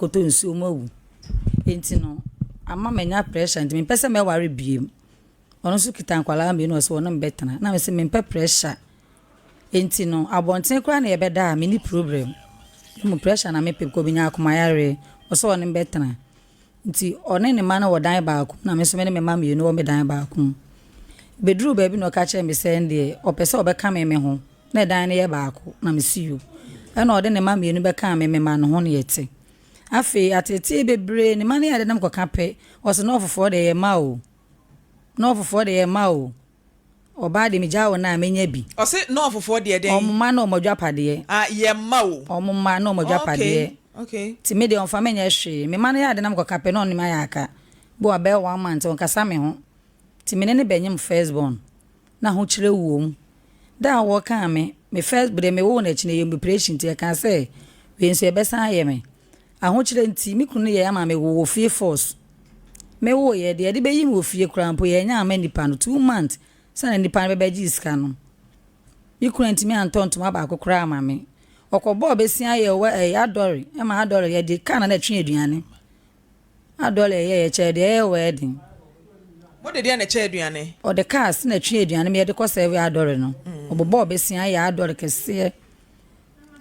koto nsuo mawu enti no ama menya pressure enti me pese me ware biem ono so kita nkwala me no so ono mbetena na me se me pressure enti no abonten kra na yebeda me ni problem mo pressure na me pe ko binya akoma yare oso ono mbetena nti one ne ma na wodan baako na me so me ne me ma me no wo me dan baako bedru ba bi no ka che me se ndie opese obeka me ho na dan ne ye baako na me see you na ode ne ma me no beka me ma no ho ne yete afi atete bebre ne ma ne ade nam ko kape oso no ofofo de ye ma o no ofofo de ye ma o oba de mi jawo na menya bi ose no ofofo de den omma na omodwapade ye ma o omma na omodwapade okay ti me de on fa menya hwe me ma ne ade nam ko kape no ne ma ya aka bo abe 1 month on kasa me ho ti me ne benyem first born na ho kire wuom da wo ka me first bude me wo na chine yem operation ti ka say we nso e besa ye me aho kire nti mi kunu ye ama me wo fie force me wo ye de be yim wo fie krampo ye nya ama nipa no 2 months sana nipa be beji iska no mi kunu nti mi antonto ma ba akokora ama me okobo besia ye we adore e ma adore ye de kana na twe aduane adore ye che de ye wedding mo de na che aduane o de cars na twe aduane me de ko serve adore no obobo besia ye adore kese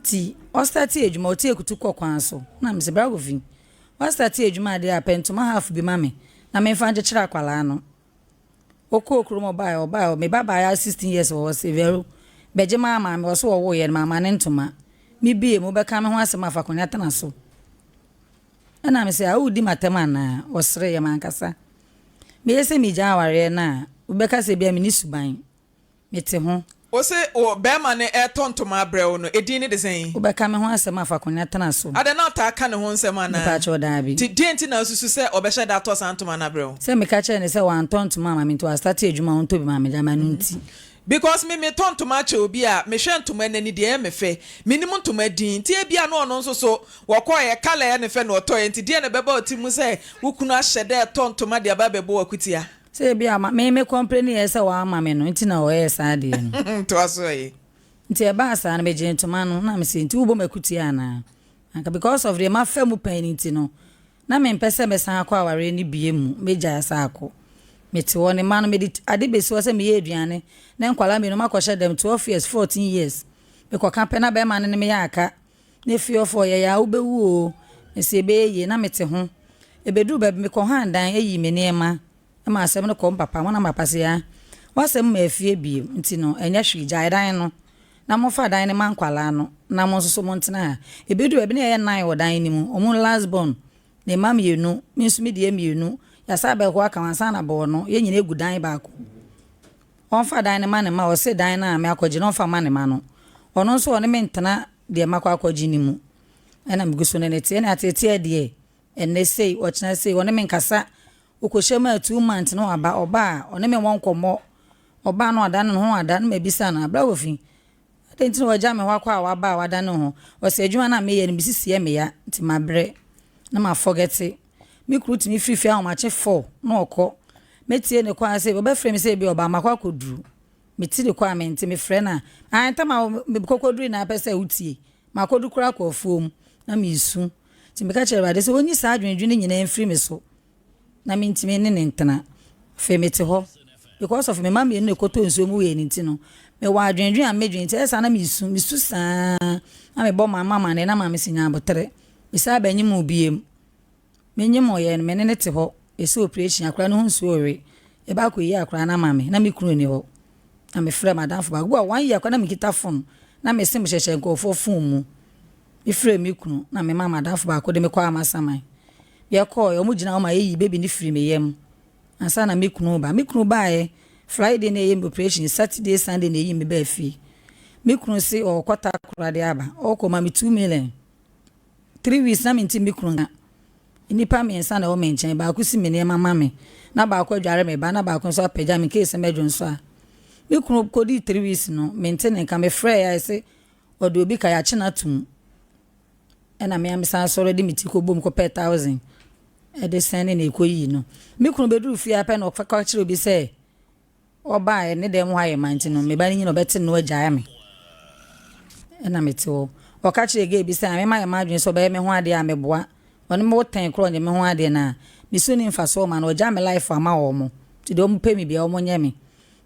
ti o start ejuma o ti ekutu kokwan so na me se brago vi o start ejuma de apentuma half bi mame na me fa nje kira kwala no okokuru mo ba o me baba ya 16 years o severo beje mama me o so wo ye mama ne ntoma mi bie mo be ka me ho asema afakonya tana so na me se a udi matema na o sere ye mankasa me yese mi ja aware na ubeka se bia me ni suban mete ho o se o be ma ne etontoma brew no edin ne de sen ubeka me ho asema afakonya tana so ade na ta aka ne ho nsema na pa cho da bi ti denti na susu se obehye da to santoma na brew se me ka che ne se wan tontoma ma me to start ejuma on to bi ma me jama nti because me tontoma che obi a me hwe ntoma nani de me fe minimum ntoma din ti e bia no ono nso so wokoye kala ya ne fe no to enti de ne beba otimu se wukunu ahye de tontoma de aba bebo akutia se bia ma me complain ye se wa ama me no nti na o ye sa de no to aso yi nti e ba sa na me je ntoma no na me se nti ubo makutia na anka because of the ma fa mu pan nti no na me mpese me san akwa aware ni bie mu meja sa akọ meti woni ma no me ade besi wo se me ye aduane na nkwala me no makọhye dem 12 years 14 years me ko kampe na be ma ne me ya aka na fiofo ye ya ubewu o ese be ye na mete ho ebedu be me ko handan eyi me nema ma asem no ko papa mo na papa se ya wasem ma afie bi nti no enya hwi gya dan no na mo fa dan ne man kwala no na mo so mo ntena ebedu be na ye nan wo dan ni mu omo last born ne mam yenu minsu me de mienu ya sabe ho aka wansa na bo no ye nyina egu dan baako on fa dan ne ma ne ma o se dan na me akọji no fa ma ne ma no ono nso one me ntena de ma akọji ni mu ena me guso ne tie na atete de enne sei o china sei one me nkasa okohye ma 2 months no aba oba one me won komo oba no ada no ho ada no me bisa na bra wofi atenti no waja me ho akwa waba wada no ho o se adwuma na me ye ne bisisi me ya nti mabre na ma forget me kru timi free a ma che 4 na okọ metie ne kwa se oba frame se bi oba makwa koduru meti de kwa me nti me frɛ na anta ma me kokoduru na pese utie makodu kura kwa fuom na me isu ti me ka chere ba de se onyi sa adwendwene nyina free me so na me ntimi ne ntena fe meti ho because of me mama enu ekoto nso mu we nti no me wa adwendwene a medwene nti esa na me isu saa na me bo mama ne na mama sinya abotere bisa ba nyimu biem menyimo ye me ne te ho ese operation akra no nso ore e ba ko yi akra na mama na me kunu ni ho na me frɛ madam fo ba go 1 year akra na me kita phone na me sim hyehye nkofo phone mu me frɛ me kunu na me mama madam fo ba ko de me kwa amasaman ye ko yo mu gina o ma yi baby ni free me yem ansa na me kunu ba e Friday na yem operation Saturday Sunday na yi me ba fi me kunu se o kwata akra de aba o ko ma me 2 million 3 weeks na me nti me kunu nipa me nsa na o me nchen ba ko si me ne mama me na ba ko adware me ba na ba ko so apagya me case medwo nso a me kunu ko di 3 weeks no maintain ka me frɛ ya se o do bi ka ya chena tum ena me am san so ready me ti ko bom ko per 1000 e de sene na ekoyi no me kunu bedu fi apa na o fa ka kire obi se o ba e ne dem ha ye manti no me ba ni no beti no agya me ena me ti o ka kire ge bi se me ma ye madwen so ba me ho ade a me boa Oni mo tan kro nye me ho ade na me so ni mfa so ma na oja me life ama wo mo ti do mo pe mi bia wo mo nye me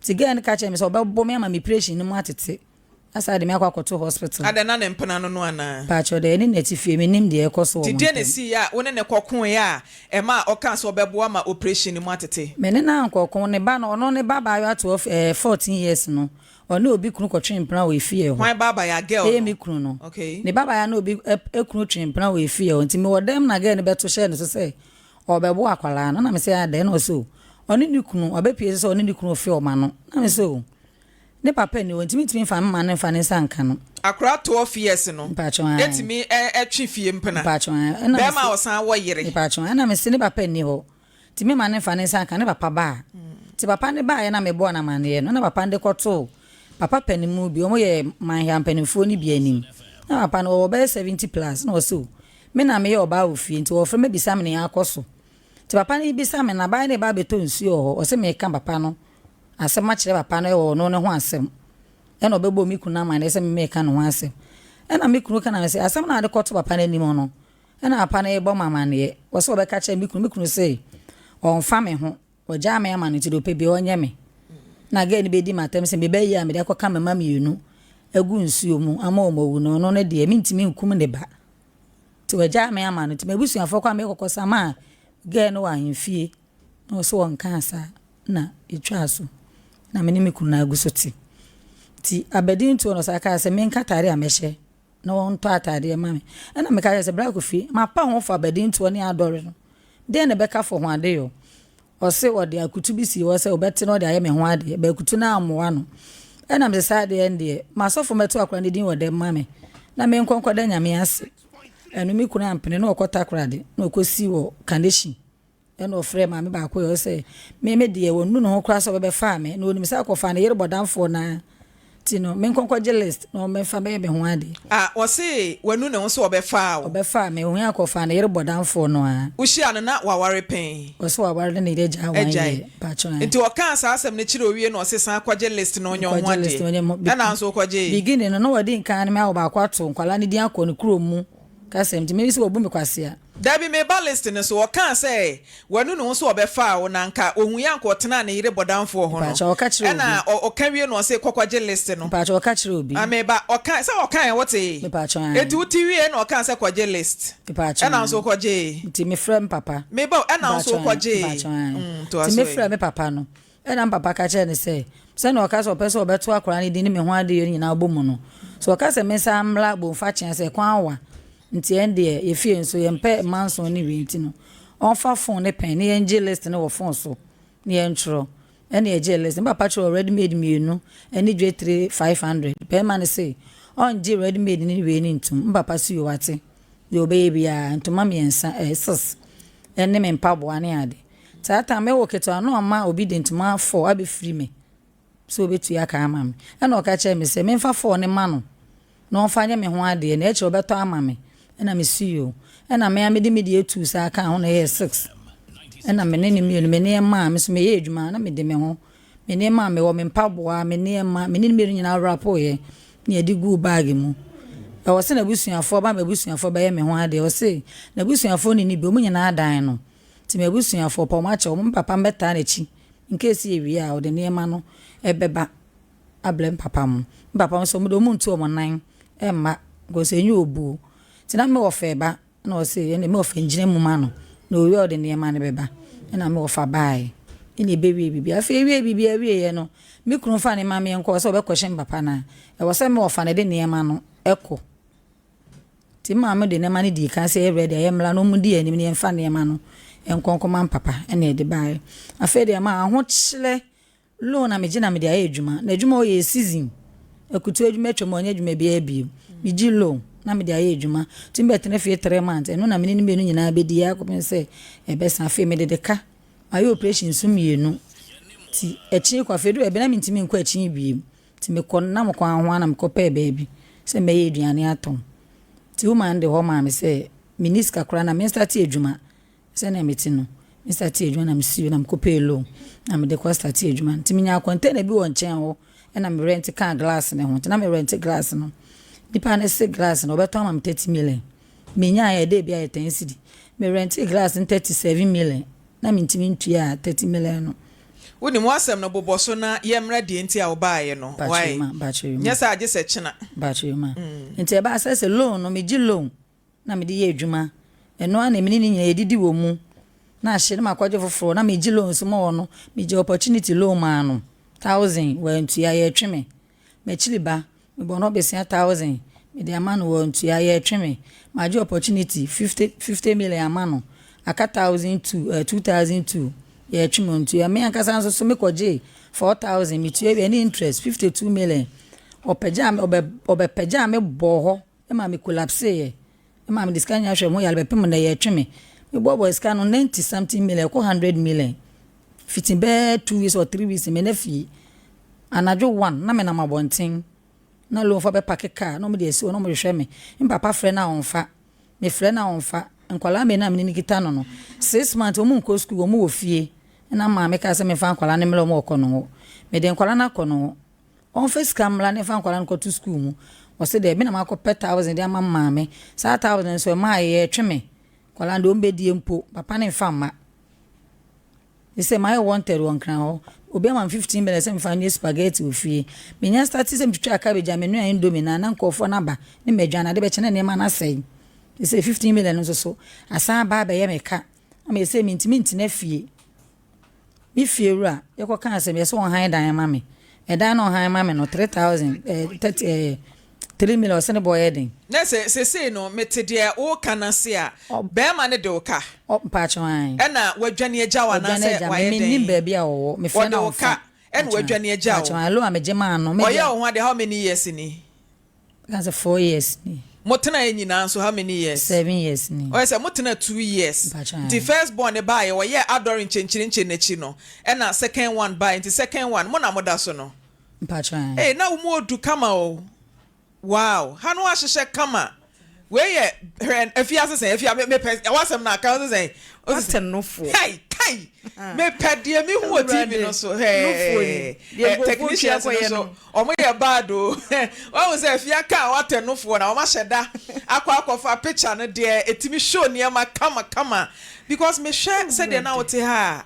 ti ga ni ka che me so obebo me ama me operation ni mo atete asa de me akwa to hospital ade na ne mpena no no ana pa cho de ni neti fie me nim de ekoso wo ti de ne si ya woni ne kokon ya e ma oka so obebo ama operation ni mo atete me ne na kokon ne ba na ono ne baba yo ato 14 years no ono obi kunu ko twempena we fie ho why baba ya girl e mi kunu no okay ne baba ya na obi ekunu twempena we fie ho nti me wodem na ga ne beto share ne so say obebo akwala na me say ade na so oni ni kunu obepie so oni ni kunu fie o ma no na me so ne papa ni won timi fa mma ne fa ne sanka no akra 12 years no etimi etwi fie mpena be ma osan wo yire na me se ne papa ni ho timi ma ne fa ne sanka ne papa ba ti papa ne ba ye na me bo na ma ne no na papa de koto papa panimu bi omo ye man ya panimfo ni bi anim na papa no oba 70 plus na so me na me ye oba ofie nti wo frema bisa me ne akoso ti papa ne bisa me na ba ne ba beto nsuo ho o se me ka papa no asem ma kire papa no e wo no ne ho asem e na obebo mi kuna ma ne se me ka no ho asem e na me kunu ka na se asem na ade koto papa ne nim no e na papa ne bo mama ne wo se obeka kire mi kunu se on fa me ho o ja me ama ne ti do pe bi onye me na ga ni be di matem se me be yi a me de akoka mama mienu egu nsuo mu ama omowu no no ne de mi ntimi nkum ne ba ti wa ja me ama no ti me busuafo kwa me kokosa ma ga no wa hemfie no so won kansa na etwa so na me ni me kunu aguso ti abedin to no saka se me nkatare a mehye na won to atare ma me na me ka se bra ko fi ma pa ho fo abedin to ne adore no de ne beka fo ho ade yo o se o de akutu bi si o se obete no de aye me ho ade be akutu na amoa no na me sa de ende ma so fo meto akra ne din wo de ma me na me nkonko da nyame ase enu mi kuna ampene na okota akra de na okosi wo kandeshi eno ofre ma me ba ko yo se me de wo nu no ho kra so be fa me na onim sa ko fa na yere bodanfo na tino me nkonko je list no me fa be ho ade o se wanu ne ho so obefa me ho akofa na yere bodanfo no a ushia no na waware pen o so waware ne de ja wan ye pa cho nti o kan sa asem ne kire owie no o se san kwaje list no onyo ho ade na nso kwaje beginning no wadi nkan me awo ba kwato nkwala ne din akọ ne kuro mu kasem ti me se obu me kwase a dabi me ba list ne so o kan say wanu ne ho so obefa wo na nka ohun yanko tena ne yire bodanfo ho no na o kan wie no o se kwakwaje list no pa cho o ka kire obi ameba o kan say o kan wote me pa cho eti uti wie na o kan say kwaje list pa cho na nso kwaje ti me frem papa me ba na nso kwaje to ti me frem me papa no na papa ka kire ne say na o ka so person obeto akora ne din me ho ade yo nyina obomu no so o ka say me sa mla bo fa chen say kwan wa nti ende ye fie nso ye mpe manso ni wi nti no on fa phone ne pen ne nje list ne wo phone so ne entro ene ye je list papa cho ready made mienu ene dwe 3500 pe man say on je ready made ni wi ni ntum papa si yo wate yo baby ya ntuma miensa sis ene me mpa bo ane ade tata me wo keto ano ama obi de ntuma 4 abi free me so betu ya ka ama me ene o ka che me se me mfa 4 ne ma no no fa nya me ho ade na e che obeto ama me ena me see you ena me amedi media 2 sa aka ho na ye 6 ena me ne ne me ne ma me so me ye adwuma na me de me ho me ne ma me wo me mpaboa me ne ma me ne me nyina rapo ye na edi gu bag mu e wo se na busuafo ba me busuafo ba ye me ho ade wo se na busuafo ni bi o mu nyina adan no ti me busuafo pa ma che o papa mbeta na chi nke si ewi a o de ne ma no ebeba ablem papa mu papa so mu do mu ntu o mo nan e ma go se nyu obu tina me ofeba na o se ene me ofenjine mu ma no na owi o de ne ma ne beba na me ofa bai ene bewie bibia afa ewie bibia wie ye no me kunu fa ne ma me enko so be kwhye papa na e wo se me ofa ne de ne ma no eko ti ma me de ne ma ne di kan se ready ye mla no mu di anim ne enfa ne ma no enkonko man papa ene de bai afa de ma aho kyele lo na me gina me de ayedwuma na adwuma o ye season ekutu adwuma atwa onye adwuma bia bi mi gi lo na me de ayedwuma timbe tene fie 3 months eno na me ni me no nyina bedi ya ko pense e be san fie me de ka ayo operation sumienu ti echi kwa fedu e be na me ntimi nkwa echi bi ti me kon na mo kwa ho na me ko pa baabi se me ye aduane atom ti woman de ho ma me se miniska kra na me start adwuma se na me ti no me start adwuma na me si na me ko pa lo na me de ko start adwuma ti me nya container bi won chen ho e na me rent car glass ne ho ti na me rent glass no dipa na se glass no beto am 30 million me nya ya de bia 10 cedi me rent glass in 37 million na me ntimi ntua 30 million no woni mo asem no boboso na yemra de nti a obaaye no why nyesa age se chena bachema nti e ba asese loan no me gi loan na me de ye adwuma eno ana me ni nyina edidi wo mu na ahye na makwaje foforo na me gi loan so mo no me gi opportunity loan ma no 1000 we ntua ye tweme me chiliba me bono besia 1000 me de amano we ntua ye tweme ma gi opportunity 50 million amano aka 2002 ye tweme ntua me ankasa nso so me koje 4000 me tua be any interest 52 million obepeja me boho e ma me collapse ye e ma me discount ya hwe mo ya bepem na ye tweme me bobo scan no 90 something million ko 100 million fitting be 2 weeks or 3 weeks me na fi anajo 1 na me na mabonten na lo fa be pack car no me de esi no me hwe me papa frɛ na onfa me frɛ na onfa nkwala me na me ni kita no 6 months o mu nko school o mu wo fie na ma me ka se me fa nkwala ne me lo mo kɔ no me de nkwala na kɔ no on face camera ne fa nkwala nko to school mu o se de me na ma kɔ pet 1000 de ama ma me sa 1000 so ma ye tweme kwala ndo mbe die mpo papa ne fa ma ise my wanted one kran ho obi am 15 million se me fa nye spaghetti ofie me nya start se me twitwa cabbage am no indomie na nkofo na ba ne medwana de be chene ne ma na sei ise 15 million nso so asa ba ba ye me ka am ise me ntimi na fie mi fie wura ye ko kan se me so on han dan ma me e dan no han ma me no 3000 3 million se ne boy eden na se no mete de o kana se a be ma ne de o ka o mpacho an e na wadwane agya wa na se wa ye den me ba bia wo me fe na o ka e na wadwane agya wo alo am je ma no me oye o ho de how many years ni that's 4 years ni motena enyina so how many years 7 years ni oye se motena 2 years the first born ba ye oye adoring chenchirin na chi no e na second one ba the second one mo na moda so no mpacho an na wo mo odu kama o wow hanu ahye kama we ye afia se afia me wasem na account se atenofo kai me pedie me hu TV no so technician so omo ye bad o wa se afia ka watenofo na o ma hyeda akwa picture no de etimi show niam kama because me share said de na wote ha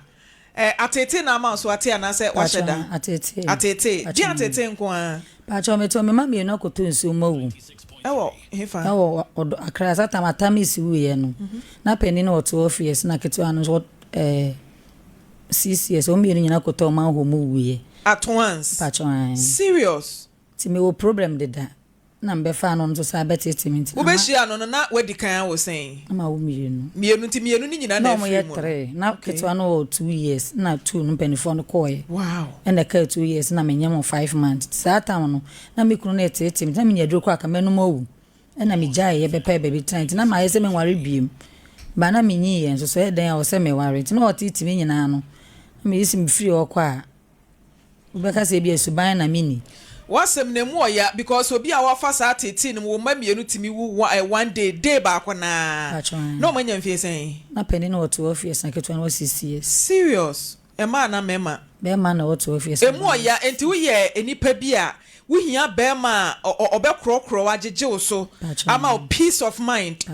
atete na ma so ate na se wa hyeda atete di atete nko a pacho me to me ma me no koto nsu mawu ewo hefa ewo akra sata matami si wuye no na peni no 12 years na ketu anu so 6 years o mi nyina koto ma ho mu wuye at once pacho serious ti me wo problem de da na mbe fa no nso sa betete mi wo be shia no na wadi kan wo sen ma wo mienu mienu ni nyina na afi mu na ketu anu 2 years na 2 no peni fo no koye wow and ka 2 years na menyam 5 months sa time no na me kunu na etete mi na me nyadro kwa ka menu mawu na me jae ye bepe baby time na ma yese me nware biem ba na me nyi ye nso so e den a wo se me ware ti na otiti me nyina no me yisi me free okwa ubeka se bi esuban na mini wasem na mu oya because obi a wafa sa atete no wo ma mienu timi wu one day ba akona no manya mfie sen na peni na 12 years na ketu na 6 years serious e ma na mema be ma na 12 years e mu oya enti wo ye enipa bi a wo hia be ma obekrokro wagege wo so ama peace of mind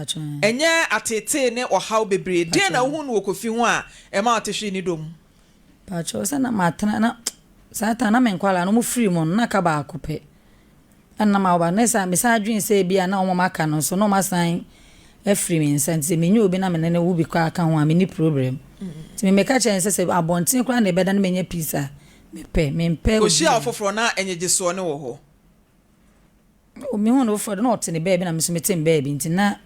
enye atete ne ohaw bebre de na hu no kofi ho a e ma atehwe ni dom pacho sana matana na sata na menkwala no mu free mo na ka ba akope anna ma oba nesa misadwin se bia na omo maka no so no masan free me nsanti me nyu obi na menene wo bi kwa aka ho a me ni problem ti me meka chen se abontin kra na beda na menye pizza me mpe ko shi afoforo na enyeje so ne wo ho o mi hu no for no tene baby na me so metem baby ntina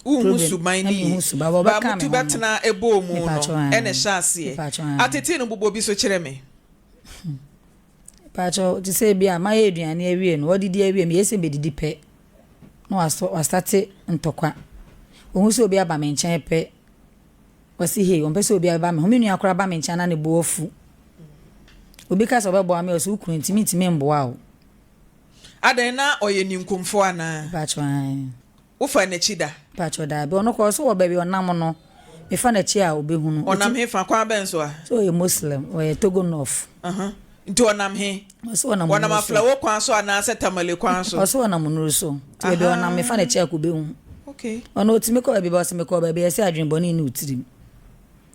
musu mine ba mutu betna ebo mu no ene hyase atete no bobo bi so kire me pacho ti se bia ma ye aduane awie no odidi awie me yese be didi pe no wastate ntokwa ohun se obi aba me nchen pe wasi he on pese obi aba me ho menu akora ba me nchen na ne bo afu obi ka so be bo ame o so ukuru ntimi mboa o adan na oye ninkumfo ana pacho wo fa na chida pacho da be ono ko so wo ba bi onam no me fa na chi a obehunu onam he fa kwa ben so a so ye muslim o ye Togo North nti onam he so onam afla wo kwa so ana se tamale kwa so so onam nuru so ti be onam me fa na chi a ko behu Okay. Ono otime ko baby boss me ko baby ese adwen boni ni utirim.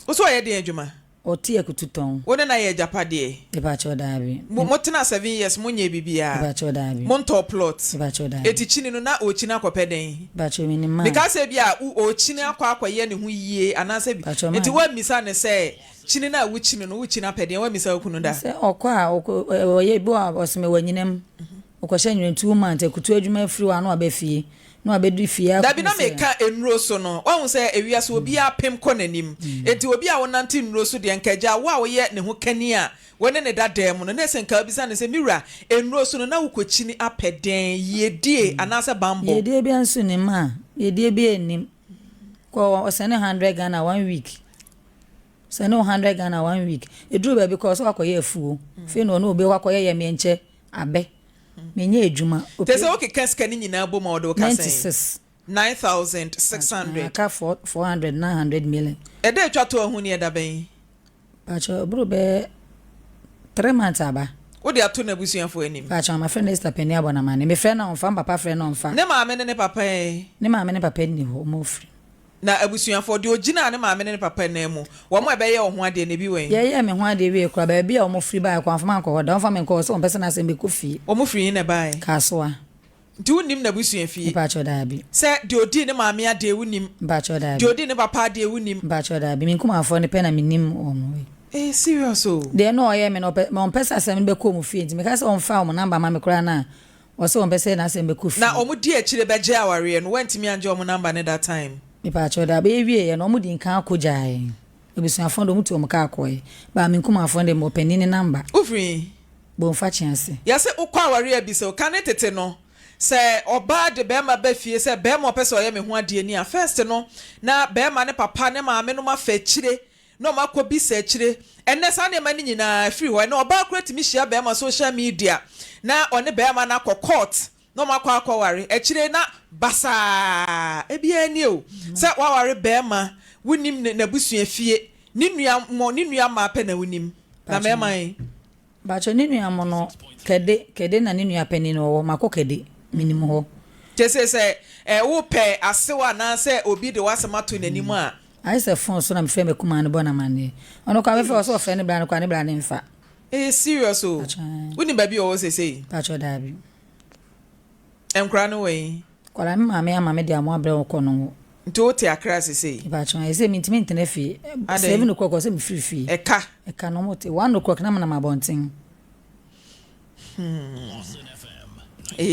Wo so ye de adwuma. Oti ekututon. Wo na ye japade. E ba cho dabi. Mo tena 7 years mo nye bibia. E ba cho dabi. Mo nto plot. E ba cho dabi. Eti chini no na o chini akopeden. Ba cho mi ni ma. Because e bia o chini akwaye ne ho yie anase bi. Eti wa misa ne se chini na wo chini no wo chini apeden wa misa okunu da. Se okwa oye bo oseme wanyinem. Okosha nyu 2 months ekutu adwuma free wa no abafie. No abedu fie akọ. Dabi na meka enro so no. Won se ewia so obi apem kọ nanim. Enti obi a wonante enro so de nkaja wo a wo ye ne ho kani a wone ne dadam no na senka bisa ne se miwura enro so no na wokochi ni apeden yedie anase bambo. Yedie bia nso ni ma. Yedie bia enim. Ko osene 100 Ghana 1 week. Sene 100 Ghana 1 week. Eduru ba because wakoye afuo. Fe no obi wakoye ye menche abe. Menye ejuma. Tese o ke kaska ni nyina bo ma odo ka sen. 96 9,600. Aka 400 900 million. E dey twa to ohun ni e da ben. Pacho bro be 3 months aba. Wo dey ato na busuafo anim. Pacho my friend is tapeni abona man. Me friend na onfa papa friend na onfa. Ne maame ne papa e. Ne maame ne papa ni ho mo free. Na abusuafo de ogina ne maame ne papa na mu. Wo mo ebe ye ho ade na bi wen. Ye me ho ade wi ekura ba bia o mo free ba kwa fama nko da onfa me nko so on person asem be kofi. O mo free ne ba e. Kaso a. Di unim na busuafie. Pacho da bi. Se de odi ne maame ade unim. Pacho da bi. De odi ne papa ade unim. Pacho da bi. Min kuma afo ne pe na minim o mo. Serious o. De no oye me no pe on person asem be ko mo fie nti me ka se on fa o number ma me kura na. O se on person na asem be kofi. Na o mo di akire be je aware no wantimi anje o mo number ne that time. Me pacho da be wie ye no mo di nkan akojae. Ebusuafo ndo mutu o mo ka akoye. Ba min kuma afo de mo penini number. Ufri. Bo mfa chianse. Ya se ukwa aware abi se o ka ne tete no. Se oba de bema ba fie se bema opese oye me ho ade ni a first no na bema ne papa ne maame no ma fa chire no ma ko bi se chire enne sa ne ma ni nyina free ho na oba akura mi share bema social media na one bema na ko court no ma kwa akware chire na basa ebia ni o se wa ware bema wunim na busua fie ni nua ma pe na wunim na bema yi ba cho ni nua mo no kede na ni nua pani no wo mako kede minimum ho tese se wo pe asewa na se obi de wasemato nanim a ai se phone so na me frɛ me kuma no bona mane ono kwa me frɛ so frɛ ne bra no kwa ne bra ne mfa serious o woni ba bi o se sei pacho da bi enkra no we kwala me maame ama me de amo abra ko no nto te akra se sei pacho ai se mintimi ntene fi 7 o'clock se me free fi eka no mo te 1 o'clock na ma bonten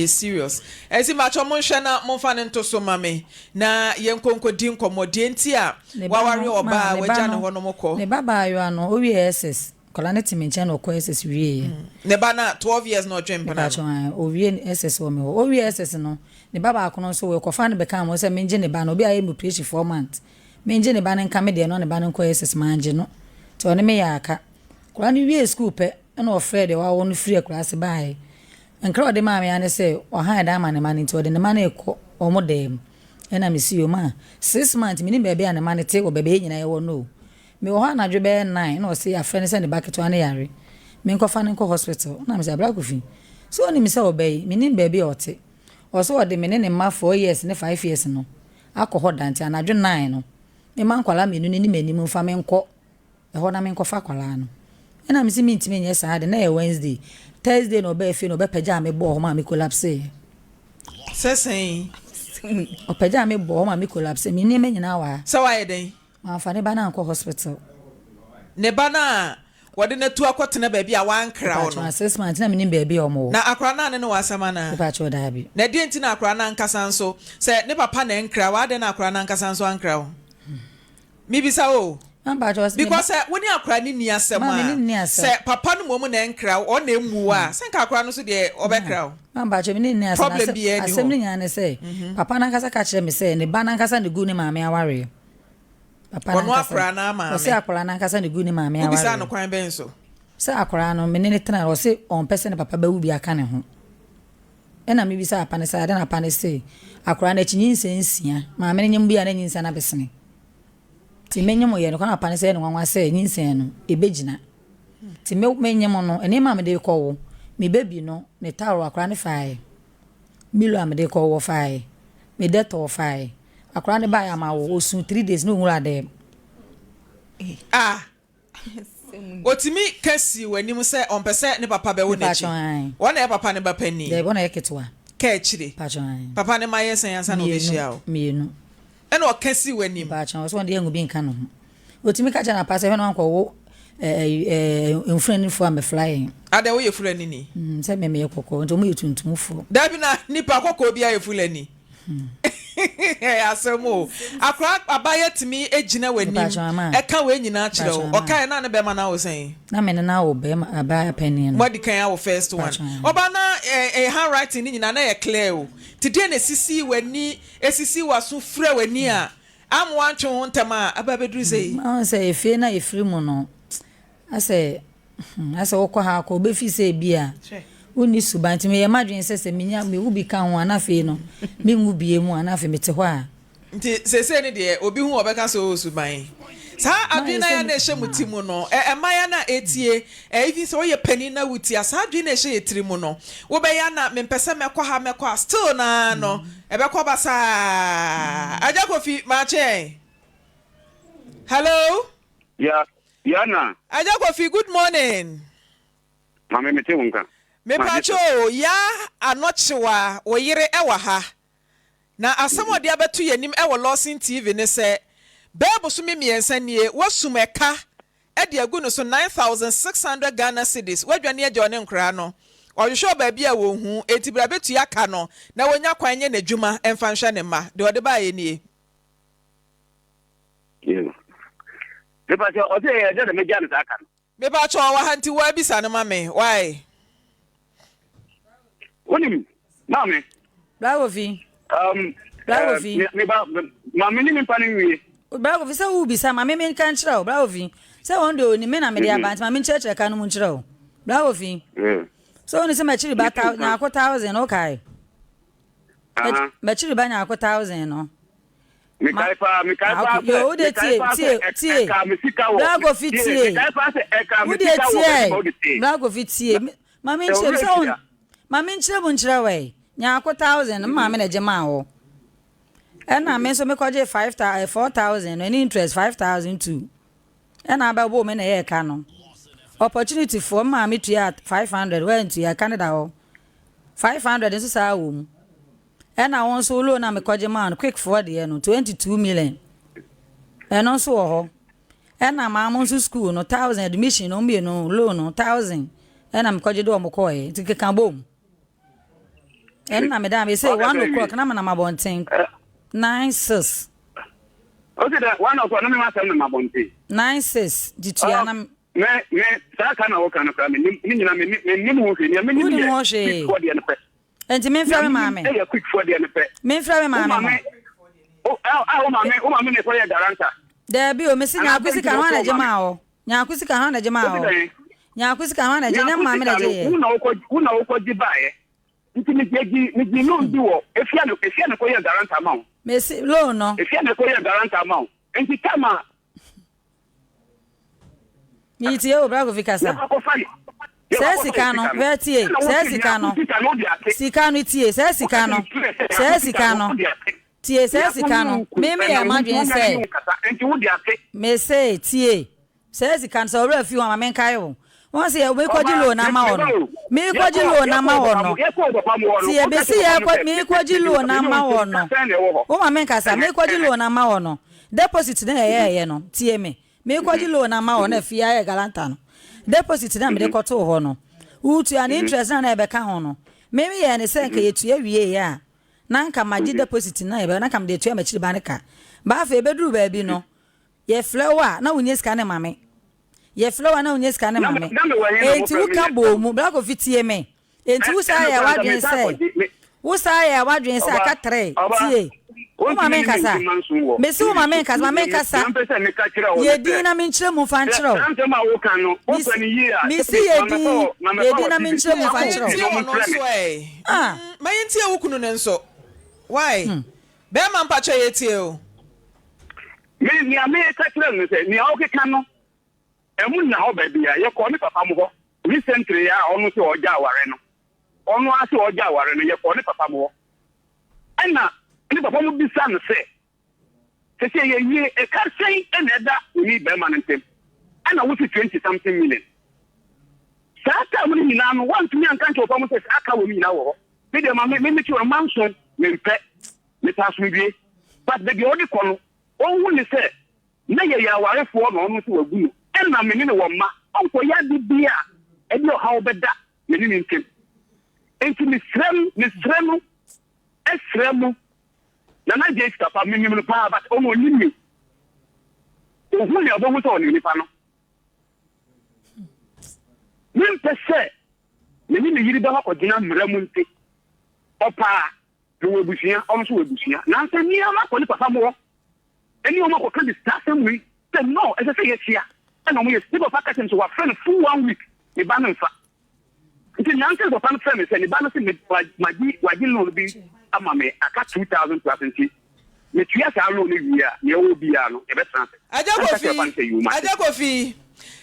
serious. Esi macho mon hwe na mon fa ne nto so mame na yenkonko di nkomode nti a waware oba waja ne ho no mokọ. Ne baba ayo ano o wi SS. Kola ne timenche na okọ SS wie. Ne ba na 12 years no twempa na. O wi SS wo me ho. O wi SS no. Ne baba akono so we kofa ne beka mo se menje ne ba no obi aye mu preach 4 months. Menje ne ba ne nka me de no ne ba ne nko SS manje no. To ne me ya aka. Kola ne wi school pe na o frɛ de wa wo no free class baae. Nkra de maame ane se o ha da ma ne ma ne nti o de ne ma na ekọ o mo dem ena me si o ma 6 months mi ni bebe ane ma ne te o bebe nyina ye wo no me o ha na dwe be 9 na o se ya friend se ne baketo ane yare me nko fa ne nko hospital na me se abra kofi so ni me se o be mi ni bebe o te o so o de me ne ma 4 years ne 5 years no akọ ho danti ana dwe 9 no me ma nkwala me nu ni mani mu fa me nko e ho na me nko fa kwala no ena me se mi ntime nye sa de na ye Wednesday Thursday no be fi no be peja me bo ho ma me collapse. Sesen. O peja me bo ho ma me collapse. Mi ni me nyina wa. So why den? Ma fa ne ba na nko hospital. Ne ba na wode na tu akotena ba bi a wan kra wo no. Assessment na me ni ba bi o mo. Na akra na ne wasama na. Ba cho da bi. Na die nti na akra na nkasa nso. Se ne papa na nkra wa de na akra na nkasa nso ankra wo. Mi bisa o. Because when you are ni asema say papa no mo na nkra o na emu a se nka akra no so de obekra o ba cho ni asema asem ni nya say papa na nkasa ka kire me say ne ba na nkasa ne gu ni maame aware papa na nkasa akra na maame o se akra na nkasa ne gu ni maame aware bisa no kwan ben so se akra no me ne tena o se on person papa ba wu bi aka ne ho ena me bisa apa ne say na apa ne say akra na chinyin sensia maame ne nyem bi na nyinsa na besene ti menyemo ye no kana pa ne se no nwanwa se nyinsen no ebegina ti menyemo no ene ma me de ko wo me baby no ne taro akra ne faae milo am de ko wo faae me de to faae akora ne ba ya ma wo osun 3 days no nwura dem otimi kasi wanim se onpese ne papa be wo nechi wona e papa ne ba pani de bona yeketewa ka chire papa ne ma yesen yansa no be hia o mienu ene o kasi wanim ba chan so de engu bi nka no otimi ka jana pase hwe no anko wo enfreni fo am flying ade wo ye fulani ni se me yekoko nto mu yetuntumfo da bi na nipa kokko bi aye fulani asemo akra abaye timi ejina wanim eka we nyina kire o okai na ne be ma na wo sen na me na wo be abaya penny no what kan our first one oba na handwriting ni nyina na ye clear o tide na sisi wani esisi waso frɛ wani a am wan twe ho ntama aba beduru sei on say efie na efiri mu no ase wokɔ ha ko be fi se bia uni subanti me yamadwen sese minya me ubi ka ho anafe no me ngubie mu anafe mete hɔ a nti sese ne de obi hu obeka so suban sa adwena ya na ehye mutimu no emaya na etie even so ye pani na wuti asa adwena ehye etirimu no wo be ya na mempese mekɔ ha mekɔ still na no ebekɔ basa ajakofi mache hello na ajakofi good morning mama mete wonka me pacho ya anochewa oyire ewa ha na asamode abetu yanim ewo Lawson TV ne se bebo so memiensa nie wasumeka e de agu no so 9600 Ghana cedis wadwane agye one nkra no oyhwo ba bia wo hu etibra betu aka no na wonya kwanye na dwuma emfa nhwe ne ma de ode ba ye nie me pacho o se ye de me jana aka no me pacho wa hanti wa bisa ne ma me why Onim, mame. Bravo vi. Me ba mame ni me panin wi. Bravo vi se wo bisa mame me kan kyerɛ bravo vi. Se won de oni me na me de abant mame kyerɛ ka no mu kyerɛ. Bravo vi. So oni se ma kyiri ba ta na akɔ 1000 okay. Ma kyiri ba na akɔ 1000 no. Me kai pa. Yo de tie. Bravo vi tie. Wo de tie. Bravo vi tie. Mame kyerɛ se won Mami nkyere bu nkyere we nya akɔ 1000 mama na je ma wo na me so me kɔje 4000 no any interest 5002 na aba bo me na ye ka no opportunity for mama to ya 500 went to ya Canada ho 500 nso sa wo mu na won so loan na me kɔje ma no quick for the no 22 million no so ho na mama nso school no 1000 admission no me no loan no 1000 na me kɔje do mo kɔe tikeka bom madam, you say 1 o'clock, na mana mabonten. 96. Okay, that 1 o'clock, na me ma send mabonten. 96. Ditua na me sa kana wo kana ka me nyina me mu hwe me ni mo hwe. Enti me mfra me maame. E ya quick for the NP. Me mfra me maame. O maame ne ko ya garanta. There be o me si nya akwisi ka ho na jema o. Nya akwisi ka ho na jema o. Nya akwisi ka ho na je na maame na je ye. Una wo ko di bae. Nti me loan bi wo efia ne ko ye garanta amount me si loan no efia ne ko ye garanta amount enti kama mi tie o brago fikasa se sika no we tie se sika no sika no tie se sika no tie se sika no me ya madwen se enti wo di ate me se tie se sika no so re fi wa me nkai wo wọ́n sì ẹ̀wọ́ ikọ́jú lò náà máa wọ̀nà mi ikọ́jú lò náà máa wọ̀nà tí ẹ̀bí sí ẹ̀ mi ikọ́jú lò náà máa wọ̀nà ó mà mí nkàsá mi ikọ́jú lò náà máa wọ̀nà deposit náà ẹ̀yẹ́ no tí ẹ̀ mi ikọ́jú lò náà máa wọ̀nà fi ayé galanta no deposit náà mi de kọ́tò hɔ no wútu àní interest náà ẹ̀bẹ̀ ká hɔ no mímí yẹ ẹni sẹ́ nkà yẹ tu ewie yẹ a nanka ma di deposit náà ẹ̀bẹ̀ nanka ma de tu ẹ̀ mẹ̀kyiri ba ne ka báfẹ́ ebeduru baabi no yẹ fúlẹ́wà náà wọ́n nyẹ sika ne maame ye flower na onye sika ne mame enti wo ka bo mu black of tie me enti wo sa ya wadwen se aka 3 tie wo mame kasa me si wo mame kasa ye di na me nkyere mu fa nkyere me si ye di na me nkyere mu fa nkyere ma yentie wo kunu ne nso why be ma mpacho ye tie o me ame ka kire no se ni o ke kan no emu na ho ba bia ye ko ni papa mo ho recently ya onu se oja aware no onu ase oja aware no ye ko ni papa mo ana ni papa mo bisa no se say ye a car say another we be man and I was 20 something million. Sata muni na no want me and can't open say aka we now. Me dey me to a mansion me pet me pass me be. But the only kono on won say na ye ya ware fo no no so wagu. E na me ne wo ma onko ya di bia e bi o ha obeda me ni nkem. Enti me srem esrem na na je stapa me me pa but o mo ni me. O hu le obo so ni pa no. Min pese me ni yiri ba ko gina mramu nti opa do webusia on so webusia na nsa ni ama ko ni papa mo eni o ma ko kan di start we say no e say yes here and o mo yes people pack them so wa friend full 1 week e ba no fa nti nyanse do fan friend say ni ba no say me waji no bi ama me aka 2000 plus nti me tuya sa lo ni wi a ye wo bi a no e be trans Ajakofi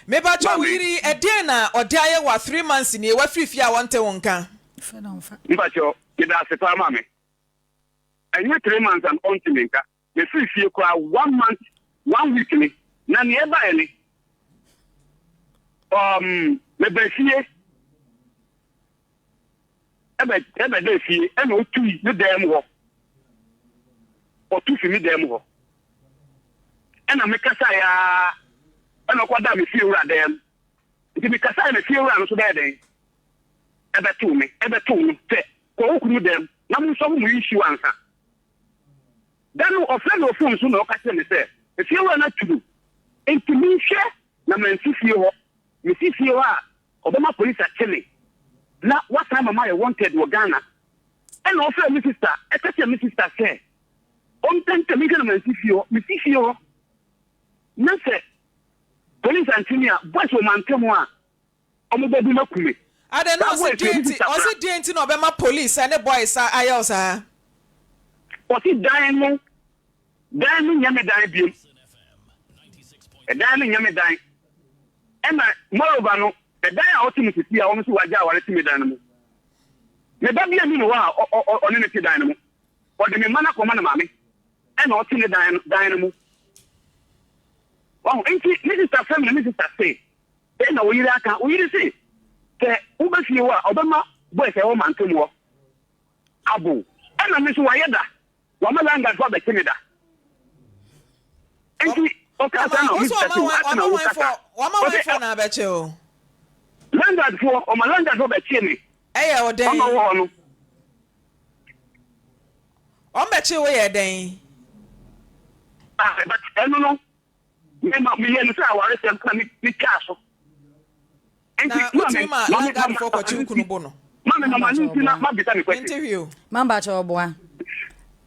me ba cho wiri e den na ode aye wa 3 months ni e wa free a wonte wonka mba cho ke da se pa mame enye 3 months and on timenka me free kwa 1 month 1 week ni na ni e ba ele me be fie ebe de fie e no tu ni dem ho o tu fi mi dem ho e na me kasa ya ana kwa da me fie wura dem nti me kasa me fie wura no so da den ebe tu te ko okunu dem na mu so mu issue ansa dan o friend of phone so na o ka tell me say e fie wura na tudu enti mi hwe na me fie ho me fie ho a obama police achele na what time am I wanted wo Ghana and o friend me sister e ka tell me sister say on tente mi kana me fie ho na say police antinia boys o mantemu a omo bedu makume ade no se denti no be ma police and the boys are sa o ti dan no nyame dan biem e dan no nyame dan e na moreover no e dan a o ti mutiti a o so waja aware ti me dan no me ba bia mi no wa o ne ti dan no o de me mana ko mana mame e na o ti ne dan no mu wow, enti Mr. Family, Mr. Say, na oyiri aka, oyiri say, te ubesi wa obama boy say o man temu abu. Na me so wayeda, wa malanga for be Canada. Enti o ka sa no Mr. Say, wa ma we for na be che o. Landlord for o malanga for be che ni. Eh o den. O wo no. O be che we ye den. But no. Me yen say aware sem kan ni kaso enti ma langa for ko chinkunu bono mama na mani tina ma bita ni kwesi interview mamba cho boa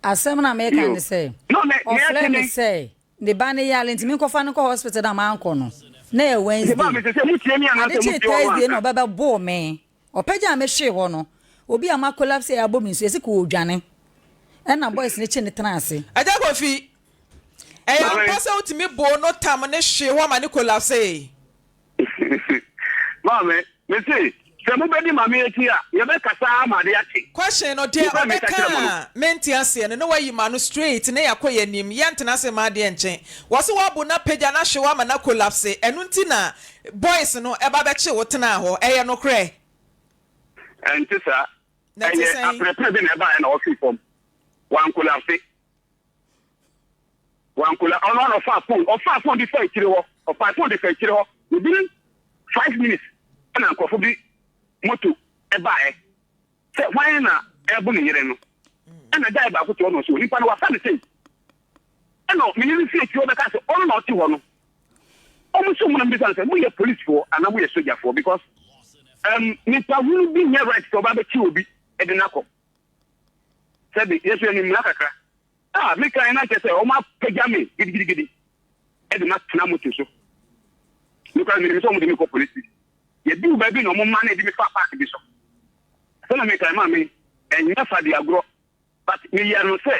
asem na me kan say no me me say the ban yale ntimi ko fa no ko hospital na ma anko no na e Wednesday ba me say mu tie mi ana say mu tie Thursday no baba bo me opeja me hwe ho no obi ama collapse ya bo mi so esi ko odwane na boys ne chi ne transe Ajakofi pasa utimi bo no tam ne hwe ho ma ne collapse mama me say se mo be di mama eti a ye be kasa ma de ati question no dey obeka menti ase no wa yi ma no straight ne yakoye nim ye ntena se ma de enchen wo se wa bo na pagya na hwe wa ma na collapse enu nti na boys no e ba be che wo tena ho eye no kre enti sa apre be na ba na o fi form wan collapse wankula ono of our phone the fight ho of our phone the fight ho within 5 minutes na nkofo bi moto e bae se wan na e bu ne yere no na dai ba ko to no so nipa no wa fa ne sei no me ni fi ti o be ka se ono na o ti ho no o mu so mu na bi san se mu ye police for and mu ye soldier for because nipa hu bi nya right to ba be ti obi e de nakọ se bi yesu ni mla kakra me kan na kese o ma pagya me gidi e de na tena moto so me kan me so mu de me ko police ye bi ba bi no mo ma na de me fa park bi so so na me kan ma me enya fa de agro but me ya no se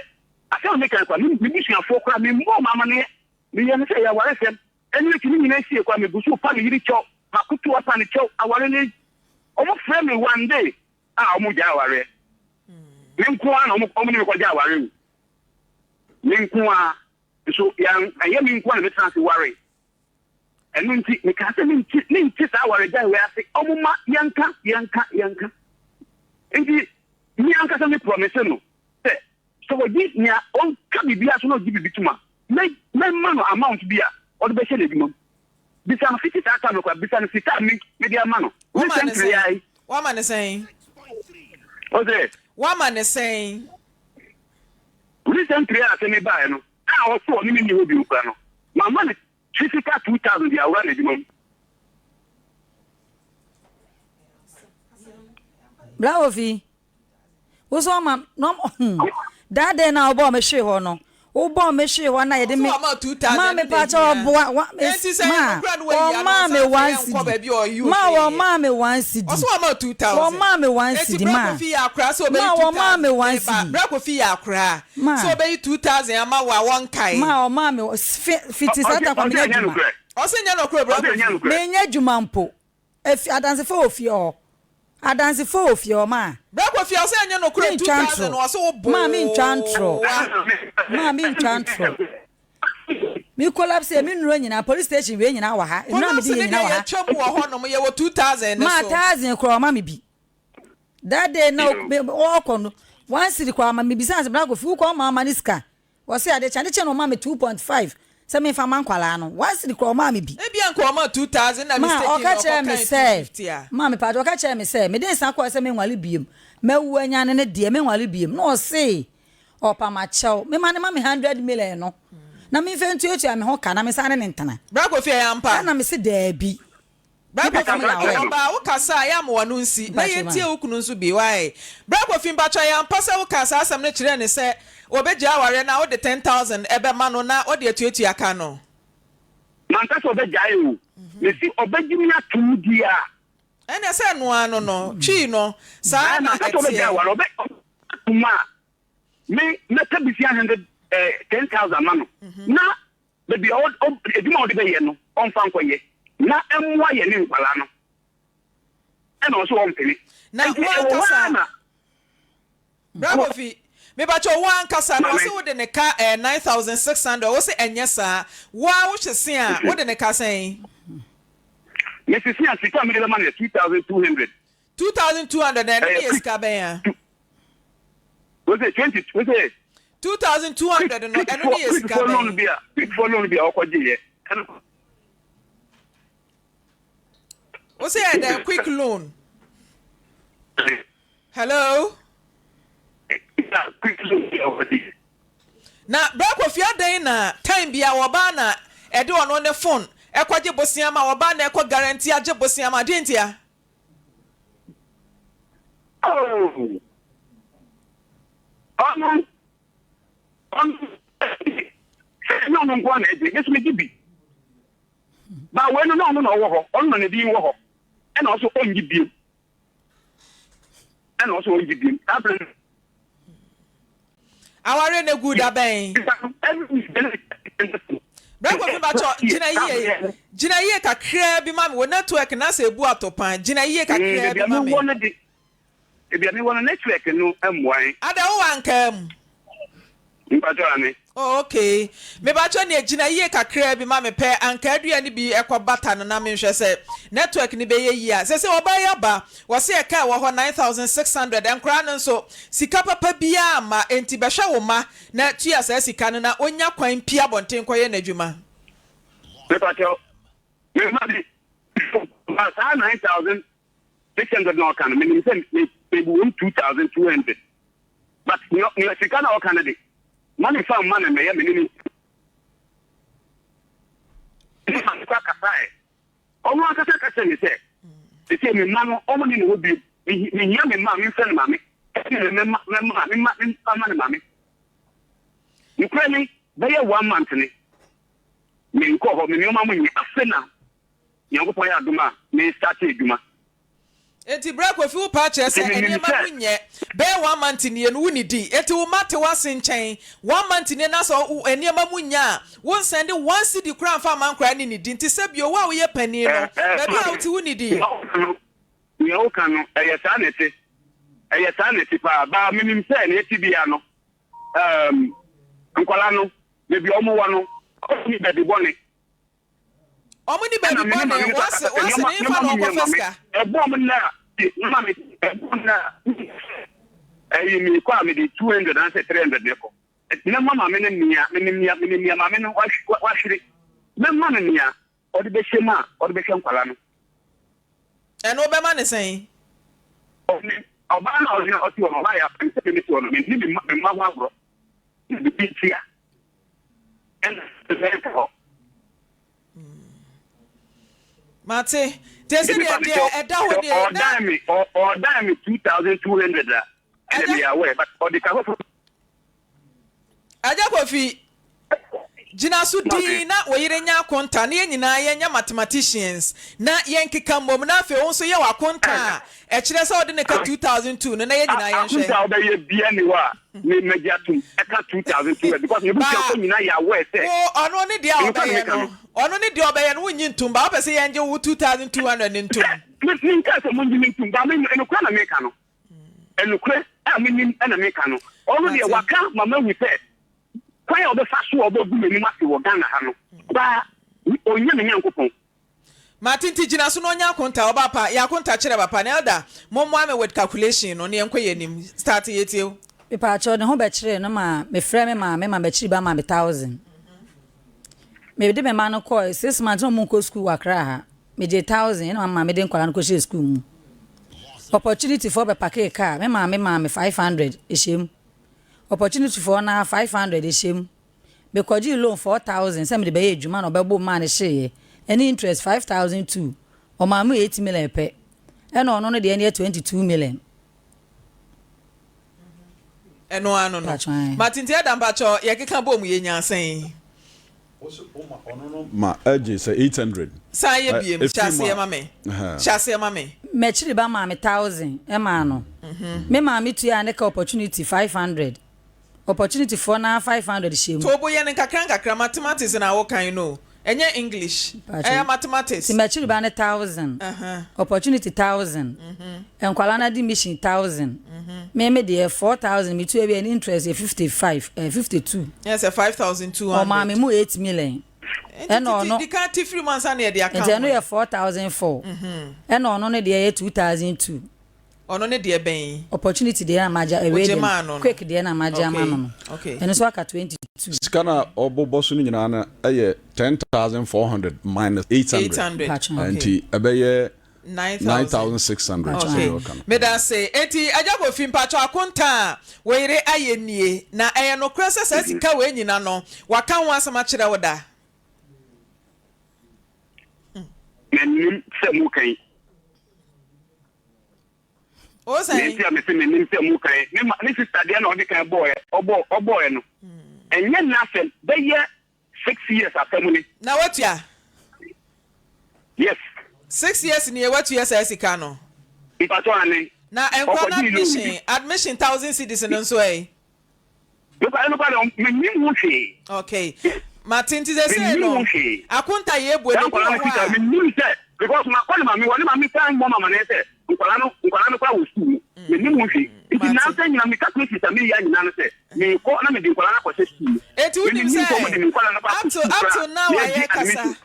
ase me kan kwa me bi sua fo kwa me mo mama ne me ya no se ya ware sem enu ti ni nyina sie kwa me busu pa me yiri cho makutu wa pa ne cho aware ne o mo frame me one day o mo ja aware me nko na o mo ni me ko ja aware Ninkua so yang aye me nkwa me trans worry enu nti me ka se me nti sa worry ja we ase omuma yanka nti ni anka se me promise no so we give nya on ka bibia so no give bituma me man no amount bia o de be shele bimam bisa no 50,000 no kwa bisa no fita me dia man no what man is saying Ose what man is saying recently I say me buy no also ni me hobi ukra no my money 2,000 dia ura na bimam Bravo fi wo so ma no that day na obo me hwe ho no obo me hwe ho na ye de me ma me pa cha obo ma ma me 1 cedi ma wo ma me 1 cedi oso ma 2,000 wo ma me 1 cedi ma fi akra so be 2,000 ma wo ma me 1 cedi bra ko fi akra so be 2,000 ama wa won kai ma wo ma me 50 sata kwa me juma oso nya no kro bra me nya juma mpo adanse fo ofie o adanse fo ofie o ma bra ko fi oso nya no kro 2,000 oso wo bo ma me nchantro mi collapse mi nuro nyina police station we nyina wa ha nura me di nyina wa ha twam wo ho no ye wo 2,000 so ma 1,000 kro ma me bi that day na o kono 1 cedi kwa ma me bi sanse bra go fi ko ma ma niska wo se ade chane che no ma me 2.5 se me fa man kwala no 1 cedi kro ma me bi e bia nko ma 2,000 na mistake ma o ka che me say ma me pa do ka che me say me den san ko se me nwale biem mawu anya ne de me nwale biem no se opa ma chew me ma ne ma me 100 million no na me fentu etu ame ho ka na me sane ne ntana bra ko fi ya mpa na me se da bi bra ko fi ba wo kasa ya mo wanu nsi na ye tie okunu nso bi why bra ko fi mpa cha ya mpa se wo kasa asem ne kire ne se obegya aware na wo de 10,000 ebe ma no na wo de etu aka no man ka so obegya e me si obegimi atu dia ene se no ano no twi no sa na ka so obegya aware obeguma me ka bisi 10,000 mano na baby eduma odi be ye no on fan koye na emwa ye ni nkwala no e no so on pele na wan kasa bravo fi me ba cho wan kasa no se wo de ne ka 9,600 wo se enye sa wa wo hwese a wo de ne ka sen me se sia sika me de man 2,200 and yes ka ben ya was it 20 was it 2,200 no eno ni yes ka ben quick for loan bia okoje ye wo se the quick loan hello quick loan bia okoje na brako fia den na time bia wo ba na e de ono ne phone e kwaje bosia ma wo ba na e ko guarantee age bosia ma de ntia no go na e yes me gibi ba we no wo ho on no ne bi wo ho e na so ongi bi e na so ongi bi aware na good aben brako fi ba cho gina yie kakra bi ma me wo network na se ebu atopan gina yie kakra bi ma me ebia me wona network no amwan ada wo ankam mpatani okay me ba cho ne gina yie kakra bi ma me pe anka adua ni bi ekobata no na me hwe se network ni be ye yi a se wo ba ya ba wo se e ka wo ho 9,600 enkra no so sika papa bia ma enti be hwe wo ma na tua sa sika no na onya kwan pia bonten koye na dwuma mpatio me ma di ba 9,600 no kan me ni se me 2,200 but no sika na o kan de money from money me me ni ka kasai omo akasa ni se me ma no omo ni no bi me nya me ma me friend ma me me ni kwani be ye 1 month ni me nko ho me ni o ma mo nya afena nyango ya aduma me start eduma enti brako fi wo pa che se enema munye be 1 month ni enu wuni di enti wo mate wase nchen 1 month ni na so enema munya won send 1 cedi kran fa man kran ni di enti se bio wa wo ye pani no be bia wo ti wuni di ni o kanu eye sanete pa ba minim se na eti bia no nkwala no maybe omo wano ni baby bonny omuni baby bonny what's the name for no confesca ebom na mama ebom na mi kwa me di 200 and 300 neko na mama me nia mama me no wahwiri me mama nia odi be shema odi be nkwala no eno be ma ne sen ọba na ọdị ọtị ọnụ ọba ya pịntị mịtị ọnụ mị ndị mma agwụrụ ndị pịntị ya Mate, tese dia eda ho de ọda mi 2200 a ene mi awe but ọdị ka ho aja kofi Jina so di na woyire nya akonta na nyina ye nya mathematicians na ye nkeka mbom na afi won so ye wakonta e kire se ode ne ka 2002 no na ye nyina ye hwe akonta oda ye bia ni wa ni mejiatum e ka 2002 because you buka ko nyina ya we se ono ne dia obaye no ono ne dia obaye no wonyi ntumba wo pese ye nje wo 2200 ni ntum ni nka se monyi ntumba me enukura na meka no enukura a me ni na meka no ono de waka mama wi se kwai obefa so obogu meni mase wo Ghana ha no ba onya me nyankopon Martin Jina so no nya akonta oba pa ya akonta kire papa na elda mommo ame with calculation no ne enkoye nim start yetiu pepa cho ne ho be kire no ma me frɛ me ma be kire ba ma me 1000 me de me ma no call 6 months no munko school wakra ha me je 1000 na ma me de nkwala no ko she school mu opportunity for be pack car me ma me 500 ehiem opportunity for na 500 ehiem because you loan 4000 say me de be adwuma no be bo man she any interest 5002 o ma mu 8 million pe e no no de any 22 million eno ano no Martin ti adam ba cho ye keka bo mu ye nya sen ma age say 800 sa ye biem chase ma me me chiri ba ma me 1000 e ma no me ma me tu ya ne ka opportunity 500 opportunity for na 500 shemu to bo ye ne kakra mathematics na wo kan no enye English mathematics si me chiri ba ne 1000 opportunity 1000 enkwala na di mission 1000 me de 4000 me tu e be interest 55 52 yes 5200 o ma me mu 8 million no di kan ti free man sa na de account eno ye 4004 eno no ne de ye 2002 ono ne de ben opportunity de na maja e quick de na maja ma no eno so aka 22 skana obobo so nyina na eye 10400 minus 800 and abeye 9600 okay me da say enti ajago fi mpacho akonta weire ayenie na eye no krasa sa sika we nyina no waka ho asama kire woda menim se mu kan o say ni tia me se menim se mu kan ni sister de na odi kan boy oboy no enye na se be ye 6 years afamuni na watua yes 6 years ni watua sa sika no ipato ane na enkwana admission 1000 cedis no so eh no menim mu hwe okay Martin ti say no akonta ye bu ni ko wa menim se because ma kwani ma mi tan mo mama ne se nkwala no kwa wo school menim mu hwe it na say nyina mi calculate sa mi ya nyina no se me ko na me di nkwala na kwa school eti woni say up to now aye kasa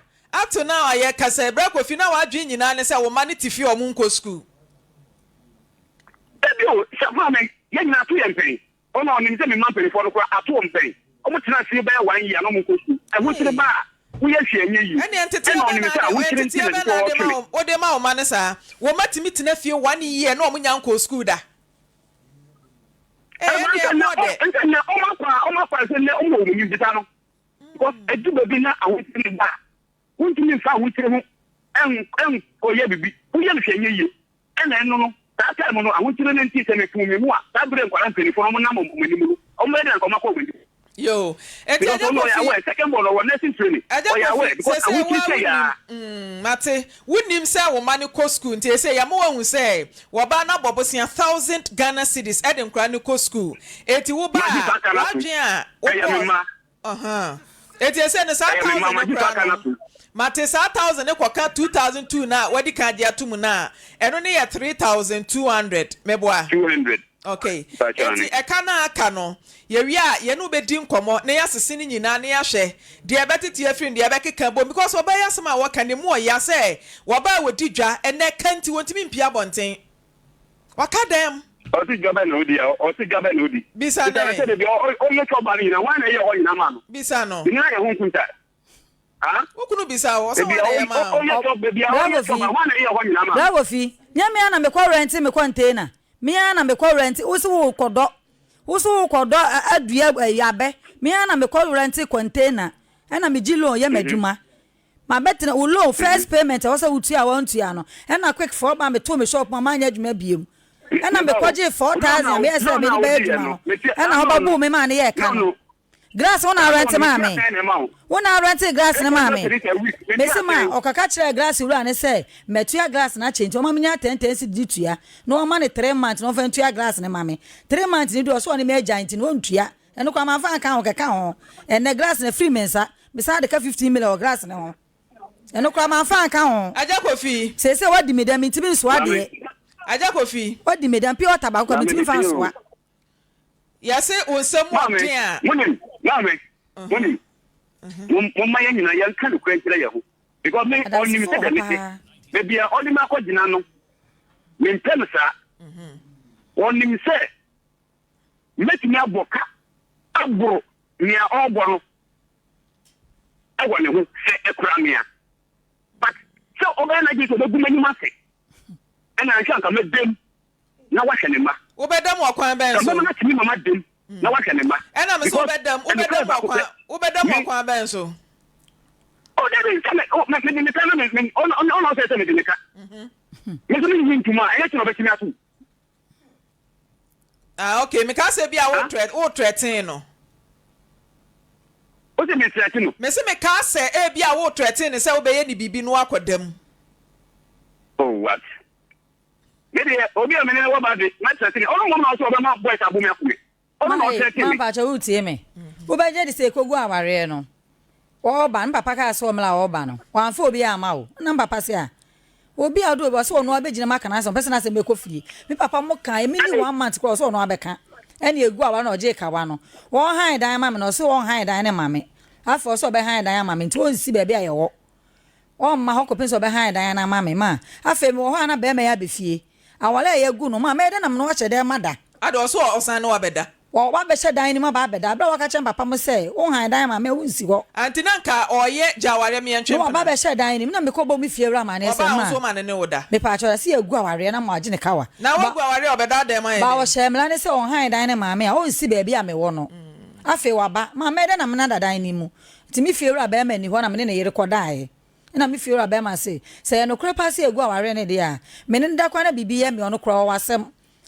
up to now aye kasa bra ko fi na wa dwen nyina ne se wo ma ne tifi o mu nko school ebi o se ma me ye nyina to ye mpeni ona oni se me ma mpeni fo no kwa ato mpeni o mo tina se ba 1 year no mu nko school e ho tire ba wo ye hwe enye yi ene entete na de ma o de ma o ma ne sa wo matimi tina fie 1 year no o mu nya nko school da na o ma kwa se ne o mo mu bita no because edu baby na awotiri ba wontumi fa awotiri ho en o ye bibi wo ye hwe enye yi ena eno no ta time no awotiri ne nti se me fun me mu a ta bre nkwara mpeni fo no na mo ni mu o mo de nko ma kwa wani yo eti aja ko fi second ball or nursing training o ya we because awotiri say ya mate wonim say wo mani ko school nti say ya mo hu say wo ba na bobosia 1000 Ghana cedis e de nkra ni ko school eti wo ba wadwen a eti say ne sa 1000 mate sa 1000 e kwaka 2002 na wadi ka dia tum na eno ne ya 3200 meboa 200 Okay. Enti ekana aka no ye wi a ye no bedi nkomo na ya sese ni nyina na ya hwe de ebetete afrin de ebekeka bom because obaya sema waka ne mu ya say woba wodi dwa ene kanti wontimi mpia bonten waka dem Osi jobe no di bisa na se de o ye to ba ni na wan na ye ho nyina ma no bisa no ni na ye ho kunta ukunu bisa wo so wan ye ma o ye to be bia o ye to ba wan na ye ho nyina ma Bravo fi nyame ana me kwa rent me container me ana me kwa rent usi wo kodo adua yabe me ana me kwa rent container ana me gilo ye madwuma ma betina wo low first payment wo say wutu a won tua no ana quick for ba me to me shop ma anya adwuma biem ana me kwaje 4000 me say me ba adwuma no ana ho ba bu me ma na ye ka no grass wona rent ma me wona rent grass na ma me me se ma okaka kire grass wura ne say metua grass na change o ma nya 10 si ditua no o ma ne 3 months no fa ntua grass ne ma me 3 months ni do so ne me agent ni won tua eno kwa ma fa kan okaka ho ene grass na free mensa me sa de ka 15 million grass ne ho eno kwa ma fa kan ho aja kofi se wadi me dem ntimi so ade aja kofi wadi me dem pure tobacco kwa ntimi fa so wa ya se onsem wadin a Maame, mo ma ye nyina ye kan ko entire ye ho because me oni mi se me be bia oni ma ko gina no me ntem sa oni mi se metimi aboka agboro ni a ogboro ne ho se ekura mia but so o be na ji so be gu mani ma se e na nka me dem na wa hwe ne ma wo be dem akwan ben so so na timi mama dem na wa hwe ne ma ena me so bedam akwan ben so oh there is come oh me on say me dineka me so me ntuma e ti no be timi atu okay me ka say bia wo threaten no o se me threaten no me se me ka say e bia wo threaten say wo be ye ni bibi no akodam oh what maybe obi o me ne wo ba de na threaten o no mo na so be ma boy ta bu me akure o no threaten me ma ba cha utie me wo ba je de se kogu aware no wo ba papa ka so mla wo ba no wan fa obi ama wo na papa se a obi a do bo so no abegina maka na so person na se me kofiri me papa mo kan e mini 1 month ko so no abeka ene egu awa na oje ka wa no wo han dan ma me no so wo han dan ne ma me afo so be han dan ma me nti won si be bia ye wo o ma ho ko penso be han dan na ma me ma afa me wo ho na be me ya be fie awale ye gu no ma me de na me no che de mada ade so osan no wabeda wo wa be che dan ni ma ba beda bra waka che papa mo se wo han dan ma me won si ho antina nka oye jaware me ntwe wo ba be che dan ni me na me ko bo mi fie ra ma ne se ma ba so ma ne woda me pa cho se egu aware na ma age ne kawa na wo gu aware obeda de ma ye ba wo she mla ne se wo han dan ne ma me a won si be bia me wo no afi wa ba ma me de na me na dadan ni mu ti mi fie ra ba ma ni ho na me ne yere kodae na mi fie ra ba ma se no kra pa se egu aware ne de a me ne da kwa na bibi ye me ono kra wa wasem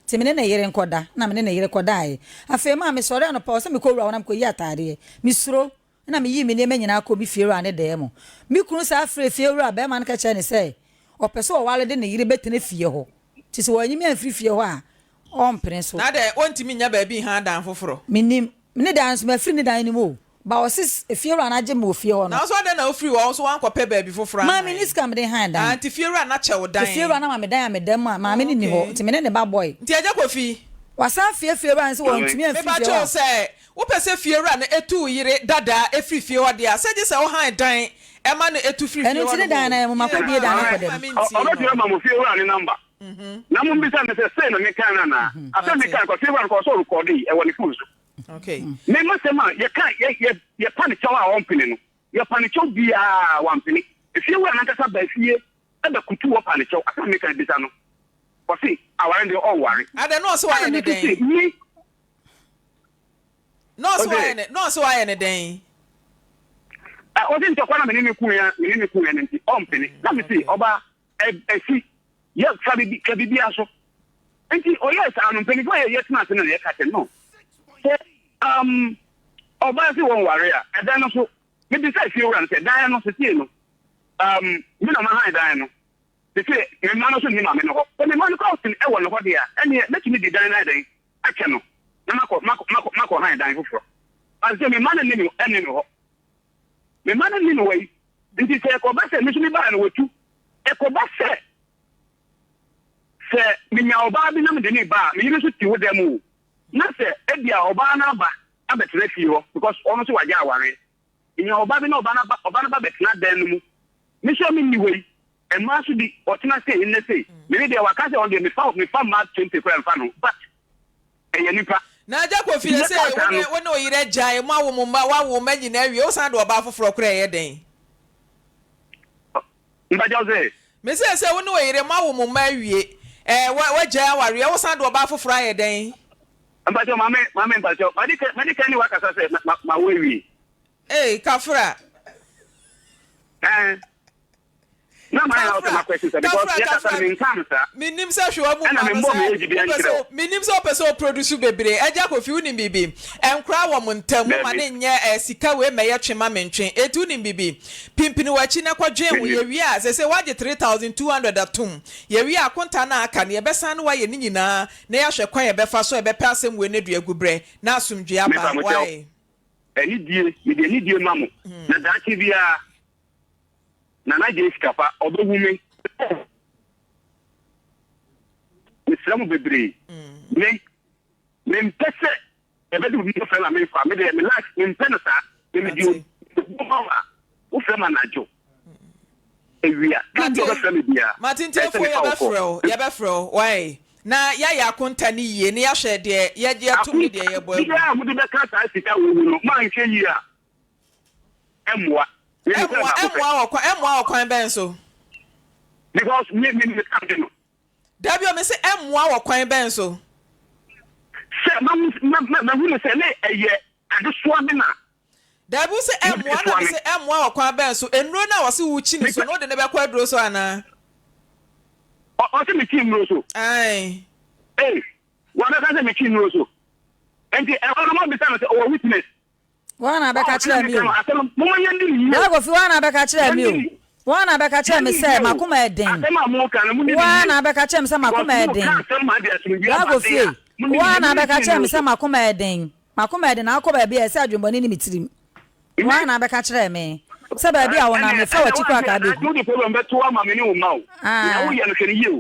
ti me ne yere nkoda na me ne yere kodae afi ma me sore no pa se me ko wura wona me ko yi atade mi suro na me yi me ne manyina ko bi fie ra ne de mo mi kunu sa afre fie ra ba ma ne ka che ne se opeso o wale de ne yere betene fie ho ti se wanyi me afri fie ho a on prince na de ontimi nya ba bi ha dan foforo minim ne dance me free ne dan ni mo ba o sis fiora na je mo fie ho no na so de na free wo so wan kope ba bi foforo ma me ni scam de hand dan anti fiora na che wo dan fiora na ma me dan ya me dem ma me ni ho ti me ne ba boy nti aja kofi wasa fiora nse won tumi afri fiora me ba cho se wo pese fiora na etu yire dada efri fie ho de a se je se wo han dan e ma no etu free fiora eno ti dan na ma ko die dan ko dem o ti ma mo fiora ni number na mo bi se se no me kan na asa me kan ko fiora ko so record e woni phone okay me must say man you can't you panic chow on pin no you panic chow bia one pin if you want to ba fie e be kutu wo panic chow aka me kan bisa no for see our end all worry I don't know so why any day no so why any day o tin to kwa na me ni ku ya nti on pin na me see oba e si ye sabi ka bibia so nti o yes anu pin ko ye yes na se na ye ka no oba si won ware a edan no so me bi sai fie ran se dan no se tie no me na ma han dan no se me ma no so ni ma me no ko me ma no ko sin e wo no ko dia ene me timi di dan na dan a che no na mako han dan foforo an se me ma na ni no ene no me ma na ni no wai nti se ko ba se me so ni ba no watu e ko ba se se minya oba bi na me de ne ba me yiri so ti wo dem na se e bia oba na ba abetre fi ho because ono so waje aware minya oba bi na oba na ba betra dan no mu me so me ni wei e ma so di otina say in say me dey waka say on dey me fa ma 20 kran fa no but e ye nipa na aja ko fi say wona oyire jai ma wo mumba wa wo manyi na awie o san do oba foforo kra ye den mba jose me say wona oyire ma wo mumba awie wa jai aware o san do oba foforo ye den mba jo mame mba jo madika ni waka say ma wo wi kafra na my out my questions because yes I mean cancer minim say hwe mu minim say person produce bebre aja ko fi uni bibi enkra wo montam ma ne nya sika we meye twema mentwen etu ni bibi pimpini wachi na kwadwen wo ye wi a se waje 3200 atum ye wi akonta na aka ne besan no waye ni nyina na ya hwe kwan ye befa so ye bepa asem we ne du agubre na asumdwe aba why eni die mamu na dachi bia na Jessica pa odogume Islam bebre me mpese e be du mi fe la me fa me de me like me mpene sa me di o fe ma najo e wia ka do fe me bia Martin Tefo ya be fro why na ya konta ni ye ne ya hwe de ye je atumi de ye boy ya mu de be ka sa sika wo no ma nke yi a emwa emwa okwan ben so because me come no Dabio me say emwa okwan ben so se ma hu se le eye adesoa me na Dabio say emwa na me say emwa okwan ben so enro na wo se wu chi ni so no de ne be kwa dro so ana o se me chi nro so ai wa be ka se me chi nro so enti e ono mo bi say o witness wana beka kire mi ya go fi wana beka kire mi wana beka kire mi se makoma eden wana beka kire mi se makoma eden ya go fi wana beka kire mi se makoma eden akoba bia se adwumboni ni mitirim wana beka kire mi se ba bia wona me fa wachi kwa ka be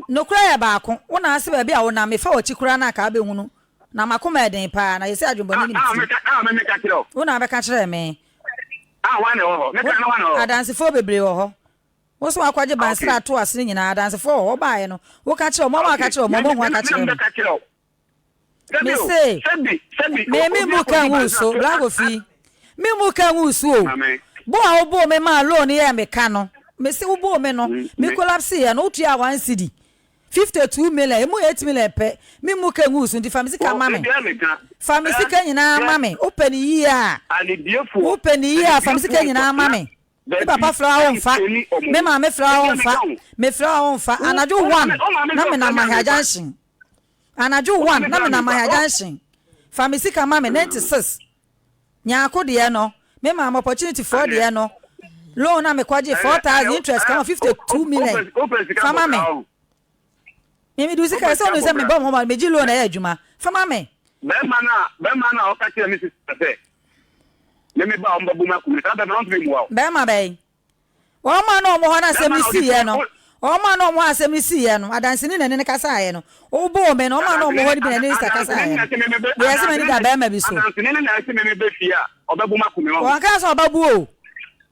no kura ya ba ko wona se ba bia wona me fa wachi kura na ka be hunu na makoma eden pa na yesi adwumboni ni mitirim wona beka kire mi wane ho me kana wane ho adansefo bebre ho wo so akwaje bansra to asene nyina adansefo ho baaye no wo ka kire mo ma ka kire mo ho ka kire me say me mu kan wuso blago fi me mu kan wuso o bo a wo me ma loan ye me ka no me say wo bo me no me collapse ya no tua 1 cedi 52 million emu 8 million pe me mu kan wuso ndi famisi ka mame famisi ka nyina mame open yi a open yi a famisi ka nyina mame me papa flower on fa me ma me flower on fa me flower on fa anajo 1 na me na mahia junction anajo 1 na me na mahia junction famisi ka mame 96 nyaako de no me ma opportunity for de no loan na me kwaje 4000 interest kama 52 million fama me me do sika so no se me bom ho me ji loan na adwuma fama me be mana o ka kire mi sister me ba omba buma ku ta be not me mo be ma be o ma no mo ho na se mi si ye no o ma no mo asem ni si ye no adanse ni na ne kasa ye no o bo me no o ma no mo ho ni bi na ne kasa ye no ye se me ni da be ma bi so adanse ni na se me be fia o be buma ku me o ka so babu o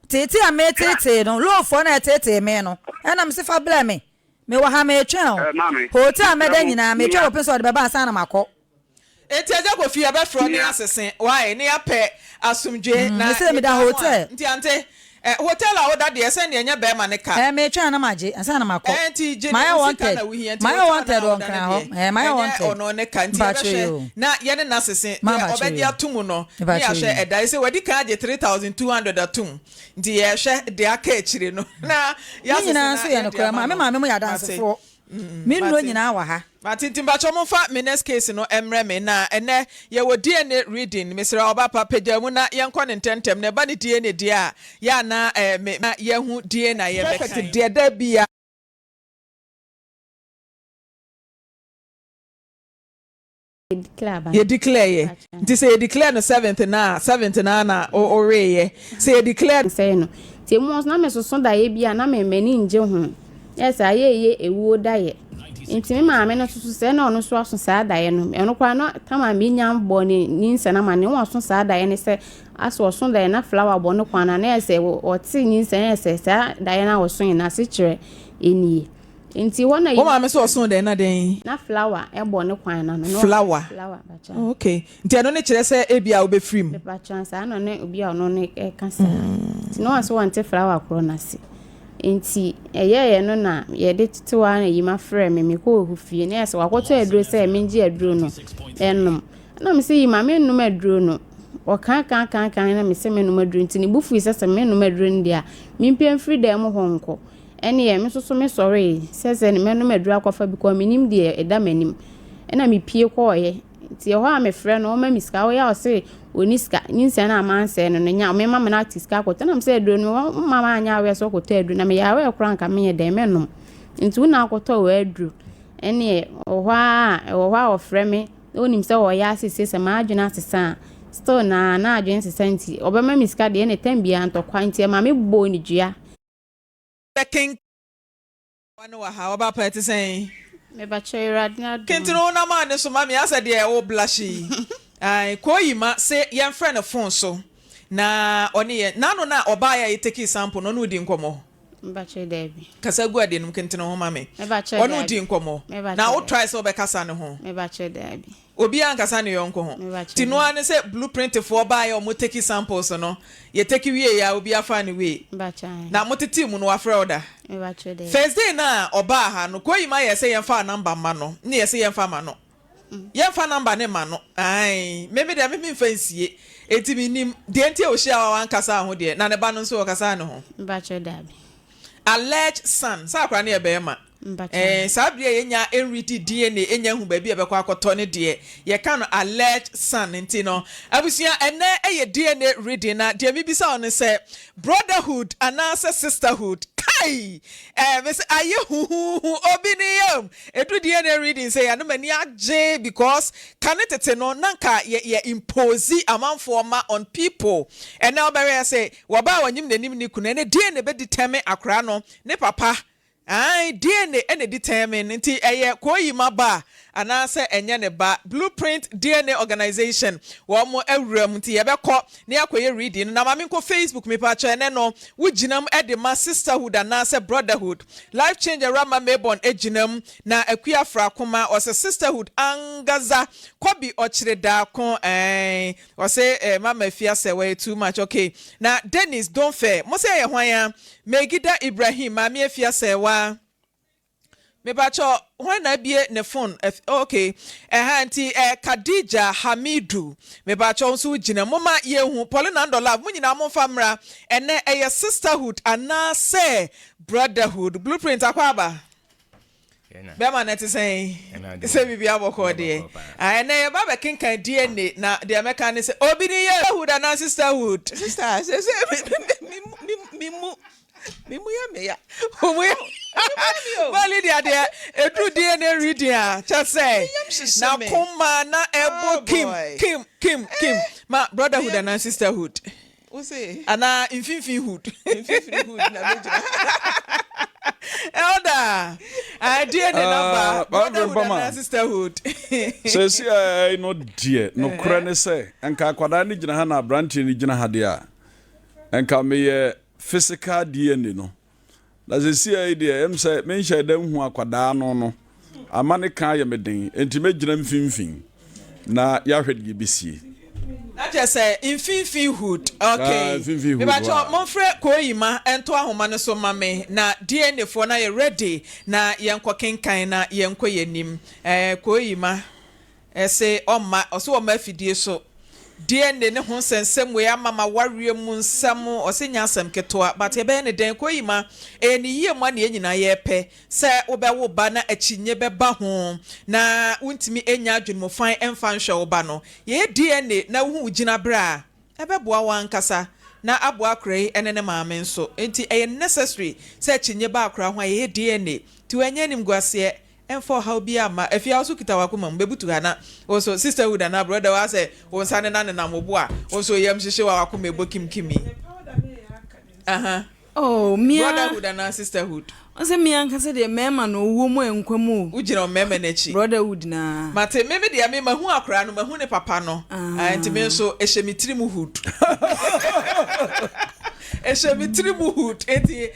tete a me tete no lo fo na tete me no e na me se fa bla me wa ha me twen o hotel me da nyina me twen o pe so de be ba san na makọ eti aja ko fi abefro ni asesen why ni ape asumdwe na se me da hotel nti ante hotel a oda de se ne nya be ma ne ka me twa na maje ansa na makọ enti je my wanted on kan ho my wanted ono ne ka nti be na ye ne na asesen obedi atumu no ni ahwe eda se wadi kan je 3200 atum nti ye hwe de aka akire no na ya nyina so ye no kra ma me ma me ya dance fo me no nyina wa ha matintimba chomo fa me next case no emre me na ene ye wo DNA reading mesra oba papa jamu na ye nkɔ ne ntentem ne ba ne DNA dia ya na me na ye hu DNA ye be kan dia da bia ye declare ye nti say ye declare no 7th na o re ye say ye declare say no ti mo na me so da ye bia na me mani nje ho yes aye ye ewu da ye Inti me maame no so se na ono so aso saa dae no. Eno kwa no tama me nya bo ni nsa na ma ne wo aso saa dae ne se aso so dae na flower bo no kwa na na ese o ti nsa na ese saa dae na wo so na se kire enie. Inti wona yi. Wo maame so oso dae na den. Na flower e bo ne kwa na no. Flower bacha. Oh, okay. Inti eno ne kire se ebia wo be frim. Me bacha saa no ne obi a ono ne e kasa. Ti no aso wante flower kro na se. Inti eye no na ye de titiwa na yima frɛ me ko ohufie na yesa wakoto aduro sɛ me ngi aduro no enum na me sɛ yima me num aduro no o kan na me sɛ me num aduro nti ne bufu sɛ me num aduro ndia me mpem free dem honko ene ye me soso me sorry sɛ ne me num aduro akɔfa bi ko me nim de eda manim na me pie ko ye nti ho a me frɛ no o ma miska o ya o sɛ oniska nyinsa na amanse no nya me mama na tiska akɔtɔ na me sɛ aduro no mama anya we so kɔtɔ aduro na me ya we kranka me ye dem menum nti una akɔtɔ we aduro ene ohwa ofrɛ me onim sɛ o ya asese sɛ ma adwena asesa still na adwen sesa nti obema miska de ne tambia ntɔkwa nti ma me bo ni dua King wano wa ha oba pɛte sɛn me ba chira na do kentino na ma ne so ma me asa de wo blashi ai koyima se yen friend phone so na oni ye nano na oba ya take sample no no di nkomo ba chira debi kasa gu ade num kentino ho ma me ono di nkomo na wo try so be kasa ne ho me ba chira debi obi an kasa ne yonko ho tino ane se blueprint for ba ya o mo take samples no ye take wie ya obi afa ne we ba chira na mo tete mu no wa frɛ oda me ba chira debi first day na oba ha no koyima ye se yen fa number ma no ne ye se yen fa ma no yen fa number ne ma no ai me de me fansie eti mi nim de enti o hia wa kasa ho de na ne ba no nso o kasa ne ho ba chira debi alleged son sa akra ne e be ma sabia yenya enriti DNA enya hu ba bi e be kwa akotɔ ne de ye ka no alleged son nti no abusua ene eye DNA reading na de mi bisa on say brotherhood and sisterhood kai me say aye hu obi ni yam edu DNA reading say ya no mani agye because kan tete no nanka ye impose amanfo ma on people and now be say wo ba wanyim nanim ni kunu ne DNA be determine akra no ne papa ai DNA ene determine nti eye koyima ba anase enye ne ba blueprint DNA organization wo mo awuram nti ye bekọ ne akoye reading na mame ko Facebook me pa cha ne no wuginam ede ma sisterhood anase brotherhood life changer rama mebon eginam na akua frakoma o se sisterhood angaza kobi ochire da kon o se mama fia se we too much okay na Dennis don't fair mo se ye hwan Megida Ibrahim mame fia se wa me bacho when na bie ne phone okay anti Khadija Hamidu me bacho nso gina moma ye hu Polinando love munyina mo famra ene eye sisterhood ana say brotherhood blueprint akwaba be ma net say bibi aboko de ene ye baba kinkan DNA na de America ne say obi ni ye brotherhood ana sisterhood sister mimu ya meya omuya bali dia edu DNA reading a cha say na kuma na ebo kim ma brotherhood and sisterhood we say ana infinfihood na mejira elder DNA number brotherhood and sisterhood say no dear no kura ne say enka kwada ni gina ha na branch ni gina ha de a enka me physical DNA no na se si ai de em se me nhye da hu akwada no amane kan ye meden enti megina mfimfin na ya hwede bisie na je say infinfihood okay me ba cho mon frɛ koyima ento ahoma ne so mame na DNA fo na ye ready na ye nkɔ kenkan na ye nkɔ yenim koyima ese oma oso oma afidie so DNA ne ho sensem we amama warie mu nsam osenya asem ketoa but ye be ne den koyima eni yie mu na enyina ye pe se wo be wo ba na achinye be ba ho na untimi enya adwunmo fan emfa nhwe wo ba no ye DNA na wo gina bra ebe boa wankasa na aboa krai ene ne maame nso enti eye necessary se achinye ba akra ho ye DNA ti wenye nim guase enfo how bi ama afia also kita wakoma mbebutu hana also sisterhood and brother wa say won sane na na mobo a also yam hyehye wa wakoma ebo kimkimi Oh, me brotherhood and sisterhood. I say me anka say the mema no wo mo enkwamu. Ujina mema nechi. Brotherhood na. Mate meme de me mahu akra no mahu ne papa no. Enti me nso ehyemitiri mu hood. Ehyemitiri mu hood. Enti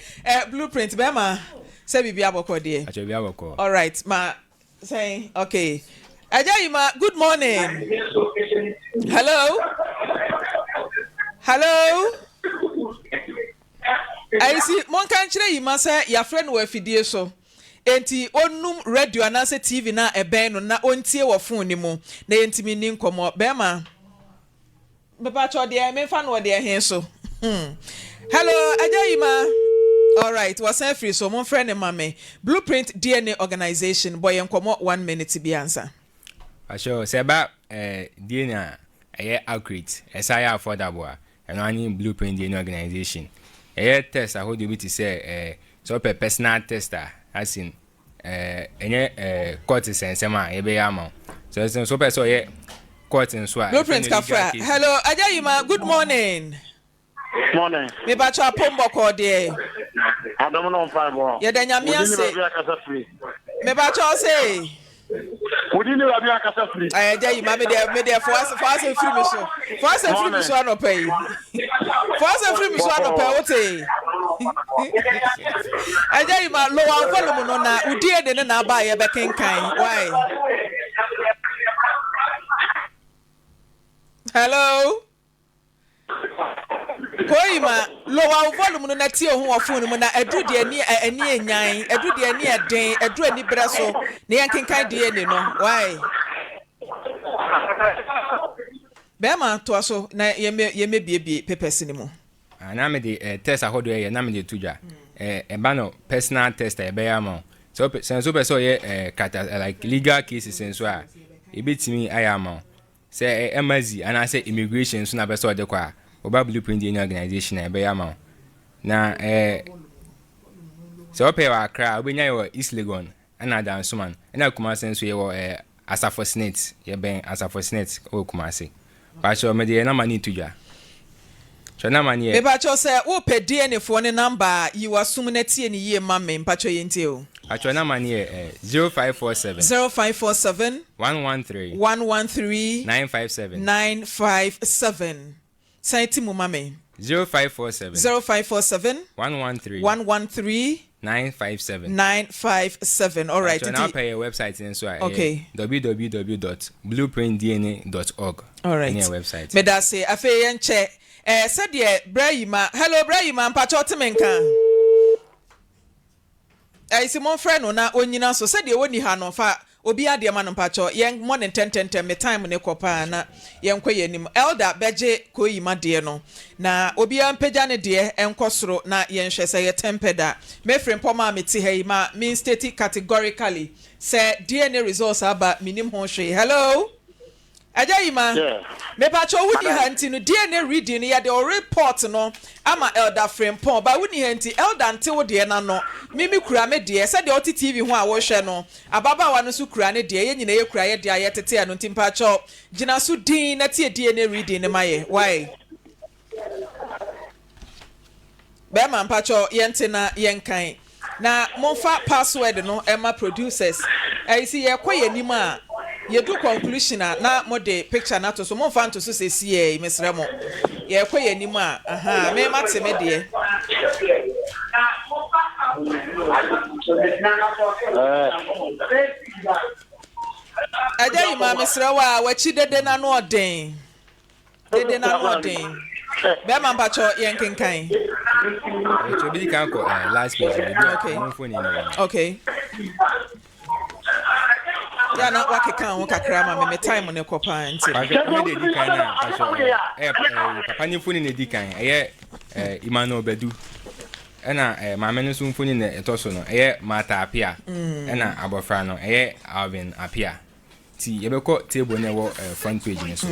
blueprint bema say bibia boko de. Acho bibia boko. All right, ma say okay. Ajayima, good morning. Hello? Hello? I see mon kan kire yima say your friend we fidie so. Enti onum radio anase TV na eben no na ontie wo phone ni mu na entimi ni nkomo be ma. Be pa cho de me fa no de hen so. Hello, Ajayima. All right, was free so mon friend Maame. Blueprint DNA organization boy nkomo 1 minute bi answer. Asho seba DNA accurate esaya affordable and any Blueprint DNA organization. Test I hold you to say so personal tester as in court sema ebe yama. So person court in so Blueprint kafra. Hello, Ajayima, good morning. Morning. Me ba cho pombo ko de. I don't know if I'm wrong. Ye da nyame ase. Me ba cho say. Wodi ni rabi akasa free. Ajayima me de for us free me so. For us free me so no pay. For us free me so no pay ote. Ajayima lo wa follow no na udie de na ba ye be kenkan. Why? Hello? Koima lo wa volume no na tie ho phone mu na edu de ani enyan edu de ani eden edu ani breso na yankenkan de ani no why bema to aso na ye bie papers ni mu na me de test ahodo ye na me de tuja eba no personal test e be ya mo so person ye like legal cases and so a e betimi ayama say emazi and I say immigration so na be so de kwa oba Blueprint DNA organization e be yama na so pay wa kra obenya yo East Legon ana dan suman na kuma senso ye wo Asafo Senate ye ben Asafo Senate o kuma se ba cho me de na mani tuja cho na mani e ba cho say wo pe DNA fo ne number yi wasum na tie ni ye mamme mpa cho ye ntie o acho na mani 0547 113 957 Saiti mu mame 0547 113 957 all right now pay your website in so okay www.blueprintdna.org all right in your website me da say afa ye nche said ye brayima hello brayima mpacho temenka si mon friend no na onyina so said ye woni ha no fa obi ade ma no mpacho yen more than 10 me time ne kopa na yen kɔ yenim elder beje koyima de no na obi ampagya ne de enkosoro na yen hwɛ sɛ ye tempeda Maame Frimpomaa meti ha ma mean state categorically say DNA results aba minim ho hwe hello Ajayima me pa cho wudi hanti no DNA reading ya de report no ama elder Frimpomaa ba wudi hanti elder nte de na no mimi kura me de se de oti TV ho a wo hwe no ababa wa no so kura ne de ye nyina ye kura ye de aye tete no ntimpa cho gina so din na tie DNA reading ne maye why be man pa cho ye nte na ye nkan na monfa password no ema producers see ye koye nim a ye do conclusion na mo de picture na to so monfa nto so se sie mesra mo ye koye nim a aha me mate me de Ajayima mesra wa wachi dede na no oden dede na no oden be man pa cho ye nkenkan to be kan ko last page okay ya na wakeka ho kakra ma me time ne kopa nti me de di kan na papa ni funi ne di kan Emmanuel Bedu ena maame no so mfuni ne etoso no Mata Apia ena abofra no Alvin Apia ti yebeko table ne wo front page ne so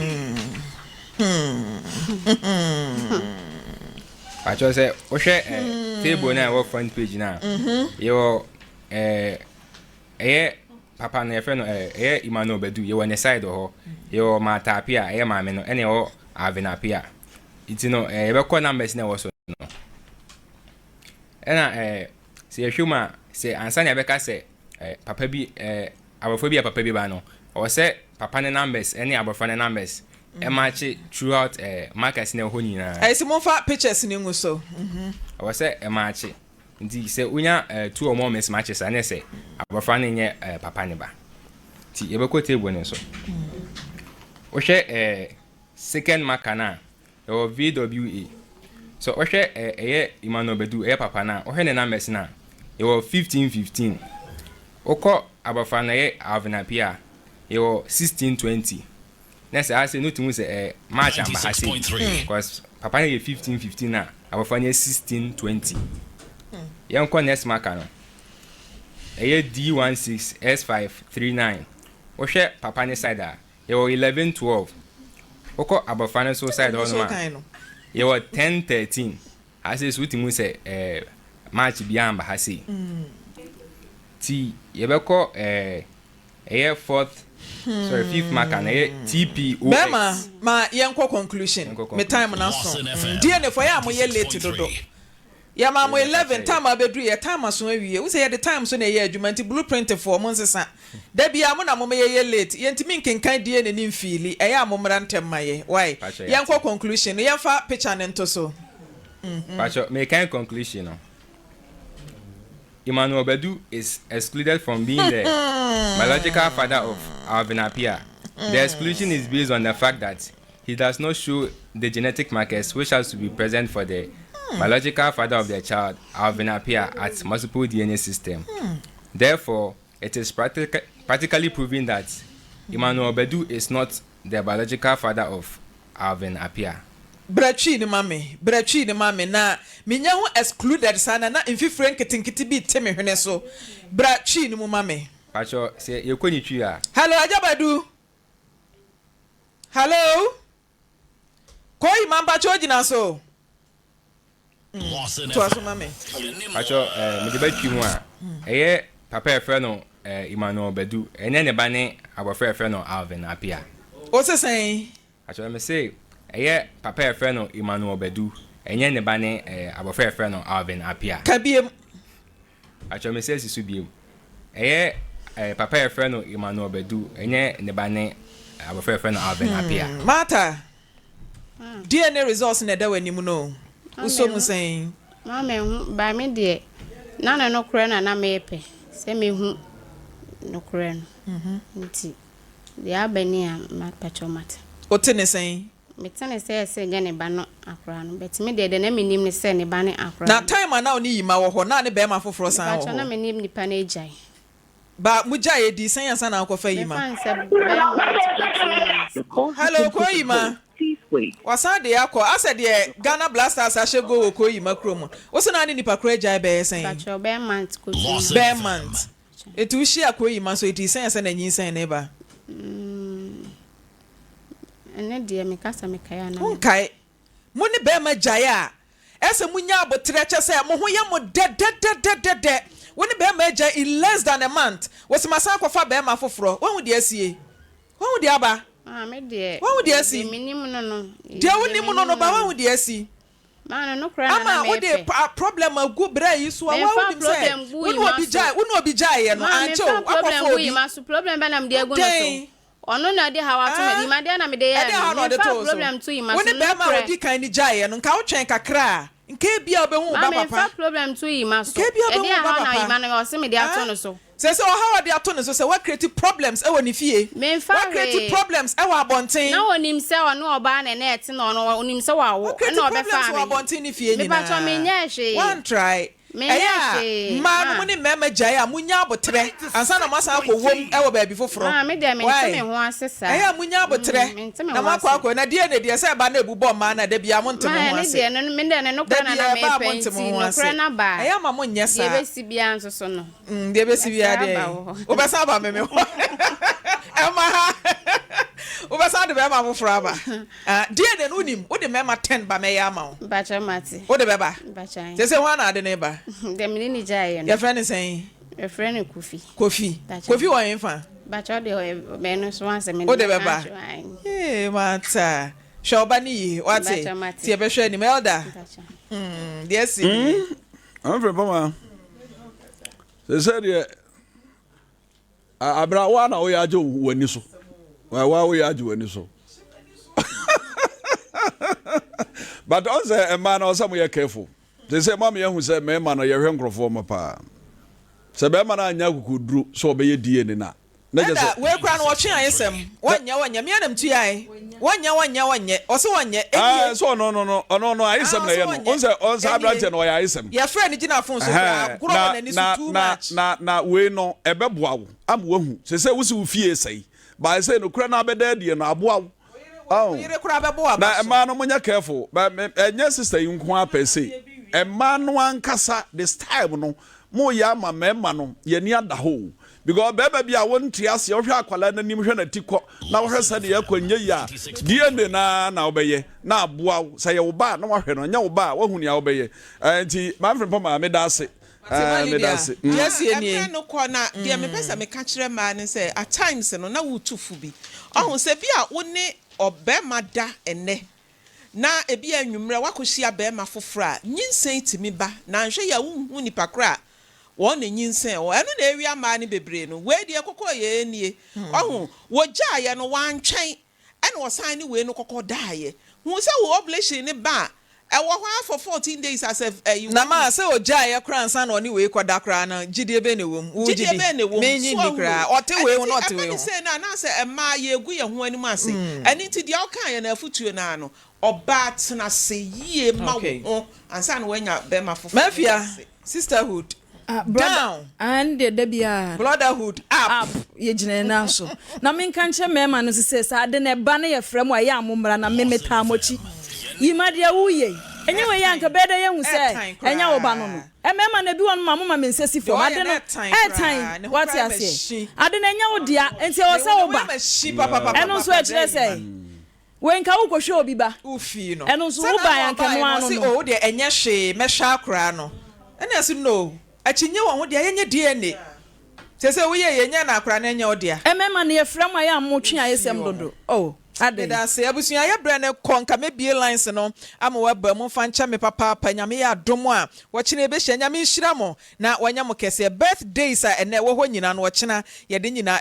Pacho say o hwe table na wo front page na yo papa na efe no Emmanuel Bedu yo ne side ho yo Mata Apia maame no ene wo Alvin Apia itino yebeko numbers na wo so no ɛna sɛ yɛhwɛ sɛ ansa na yɛbɛka sɛ papa bi abɔfra bi a papa bi ba no ɔwɔ sɛ papa ne numbers ɛne abɔfra ne numbers ɛmaakye throughout markers na ɛhɔ nyinaa ɛsɛ momfa pictures ne ngu so ɔwɔ sɛ ɛmaakye nti sɛ wonya 2 or more mismatches a ne sɛ abɔfra no nyɛ papa ne ba nti yɛbɛkɔ table ne so wohwɛ second marker no a ɛwɔ VWA so wohwɛ ɛyɛ Emmanuel Bedu ɛyɛ papa no a wohwɛ ne numbers no a ɛwɔ 1515 wokɔ abɔfra no ɛyɛ Alvin Apia ɛwɔ 1620 na sɛ asɛ no tumu sɛ March amba ha sɛ because papa no yɛ 1515 a abɔfra no yɛ 1620 yɛnkɔ next marker no ɛyɛ D16S539 wohwɛ papa no side a yɛwɔ 1112 wokɔ abɔfra no so side hɔ no a yɛwɔ 1013 asɛ so wotimu sɛ March bi amba ha sɛ ti yɛbɛkɔ ɛyɛ fifth marker na ɛyɛ TPOX bema ma yɛnkɔ conclusion me time na so DNA for ya mo yɛ late dodo ya ma mo 11 time abedu yɛ time so awie wo sɛ yɛ the time so na yɛ adwuma nti blueprint for mo nsesa da bia mo na mo yɛ late yɛntimi nkenkan DNA ni mfili ɛyɛ mo mmra ntem ma yɛ why yɛnkɔ conclusion yɛmfa picture ne nto so pacho me kan conclusion no Emmanuel Bedu is excluded from being the biological father of Alvin Apia. The exclusion is based on the fact that he does not show the genetic markers which has to be present for the biological father of the child, Alvin Apia, at multiple DNA system. Therefore, it is practically proven that Emmanuel Bedu is not the biological father of Alvin Apia. Brachi ni mame na minya ho excluded sana na mfifire nketinketi bi teme hwene so brachi ni mu mame pacho se yekoni twi a hello ajabadu hello koi mamba chojina so to aso mame pacho me de batwi mu a eye papa efre no Emmanuel Bedu ene ne ba ne abofra efre no Alvin Apia o se sen pacho me say eye papa efre no Emmanuel Bedu enye ne ba ne abofra efre no Alvin Apia kabiem acho me say sisu biem eye papa efre no Emmanuel Bedu enye ne ba ne abofra efre no Alvin Apia mata DNA results na da wani mu no uso mu sen mama ba me de na no kure na mepe se me hu no kure no nti de abani a mapacho mata o tene sen metane se gane ba no akra no bet me de na menim ne se ne ba ne akra na time na oni yima wo ho na ne be ma foforo san ho na menim nipa na ejai ba muja ye di san yansa na akofa yima hello ko yima wasa de yakọ asa de Ghana Blasters ashego ko yima krom wo se na ne nipa kra ejai be sen pacho be month ko be month etu shi akọ yima so eti san yansa na nyin san ne ba ene de me kasa me kaya na kai mo ne be ma jaya ese munya abotre che se mo ho ye mo de woni be ma ja in less than a month wo se masa akọfa be ma foforo wo hu de asie wo hu de aba me de wo hu de asie minim no de woni mu no ba wo hu de asie man no kra na ama wo de problem agu bra yi so wa wo dim say woni obi jai no ancho akọfa obi ma so problem ba na me de agu no so ono na de hawa to me ma de na me de ya problem to ima so woni be ma odi kan ni jaye no nka wo twen kakra nka bia obehu ba papa ma problem to ima so e de hawa na ima na o se me de ato no so se o hawa de ato no so se wa create problems e woni fie wa create problems e wa abonten na wonim se ono oba na na eti no ono onim se wa wo na obefa me abonten ni fie ni na me ba to me nya hwe one try ma no ni mema jai a munya abotre ansa na masa akọ wom e wo ba bi foforo me de me nteme ho asesa munya abotre na makọ na de ne de se ba na ebubo ma na de bia mo nteme ho ase ne de me de ne no kra na me penti no kra na ba ma mo nya sa de be si bia nso so no de be si bia de o be sa ba me ho ema o be sa de be ma foforo aba de ne no nim o de mema 10 ba me ya ma o ba cha mati o de be ba ba cha se ho na de ne ba dem ni jaye no your friend is saying your friend Kofi wa enfa ba cha de me no so anse me o de be ba mata shoba ni wate ti e be hwe ni melda yes I'm from Pama. They said, yeah, I brought one away. I do when you so. Why we are doing so? But also, a man or somewhere careful. They say, Mammy, who said, "Man, man, you're hungry for my pa." So, Bemana and Yaku could do so be a DNA. We're grand watching ISM. 1 year, 1 year, me and them 2 years. 1 year, 1 year, 1 year. Also 1 year. So no, ISM. On Sabrant or ISM. Your friend is in our phone. Na we no ebe boawo am wahu se se wusi ufie sei ba se no kura na bedadi na aboawo na ema no munya careful but enye sister yi nko apese ema no ankasa this time no mo ya ma mema no ye ni ada ho because bebe bia won tiase wo hwe akwala na nim hwe na tikọ na wo hwe se de yakwanye ya die na obeye na aboawo se ye wo ba na wo hwe no nya wo ba wo hu ni obeye enti Maame Frimpomaa me da se yes any no corner dear me pesa me catch man say at times no na wo tufu bi ohun se bia wo ne obema da ene na ebi anwumre wakohia bema fofora nyinsen timi ba na nhwe ya wu nipa kra won ne nyinsen o eno na ewia ma ne bebre no we de kokọ ye enie ohun wo gya ye no wantwen ene wo san ne we no kokọ daaye hu se wo obligation ne ba ewo hwa for 14 days as you na ma se oja ye kra nsa na oni we koda kra na gidie be ne wom wo gidie me nyi ni kra ote we no ote we say na se ema ye egu ye ho anim ase eni ti dia okan ye na afutuo na no oba tena se yie ma wo ansa na wanya be ma fofo mafia sisterhood down and the debia brotherhood up ye gine na so na me nka nche mema no se sa de ne ba na ye frem wa ya amumra na memeta mochi yimadia wuye enye we yanka bede ye hu se enya wo ba no no emema na bi won mama me nsesi fo ade no time what you say ade na enya wo dia enti wo se wo ba eno so e kire se we nka wo kohwe obi ba ufi no eno so wo ba yanka no ano no o de enye hwe mehwa akra no ena so no achinye won wo de yenye DNA sese wo ye yenye na akra na enye wo de emema na ye frem aye amotwe ayesem dodo oh ade da se abusuan ya bre ne konka mebie lines no ama waba mu fa ncha me papa nyame ya dom a wo kine be hya nyame nhira mo na wanya mo kese birthdays a ene wo ho nyina no wo kina ye de nyina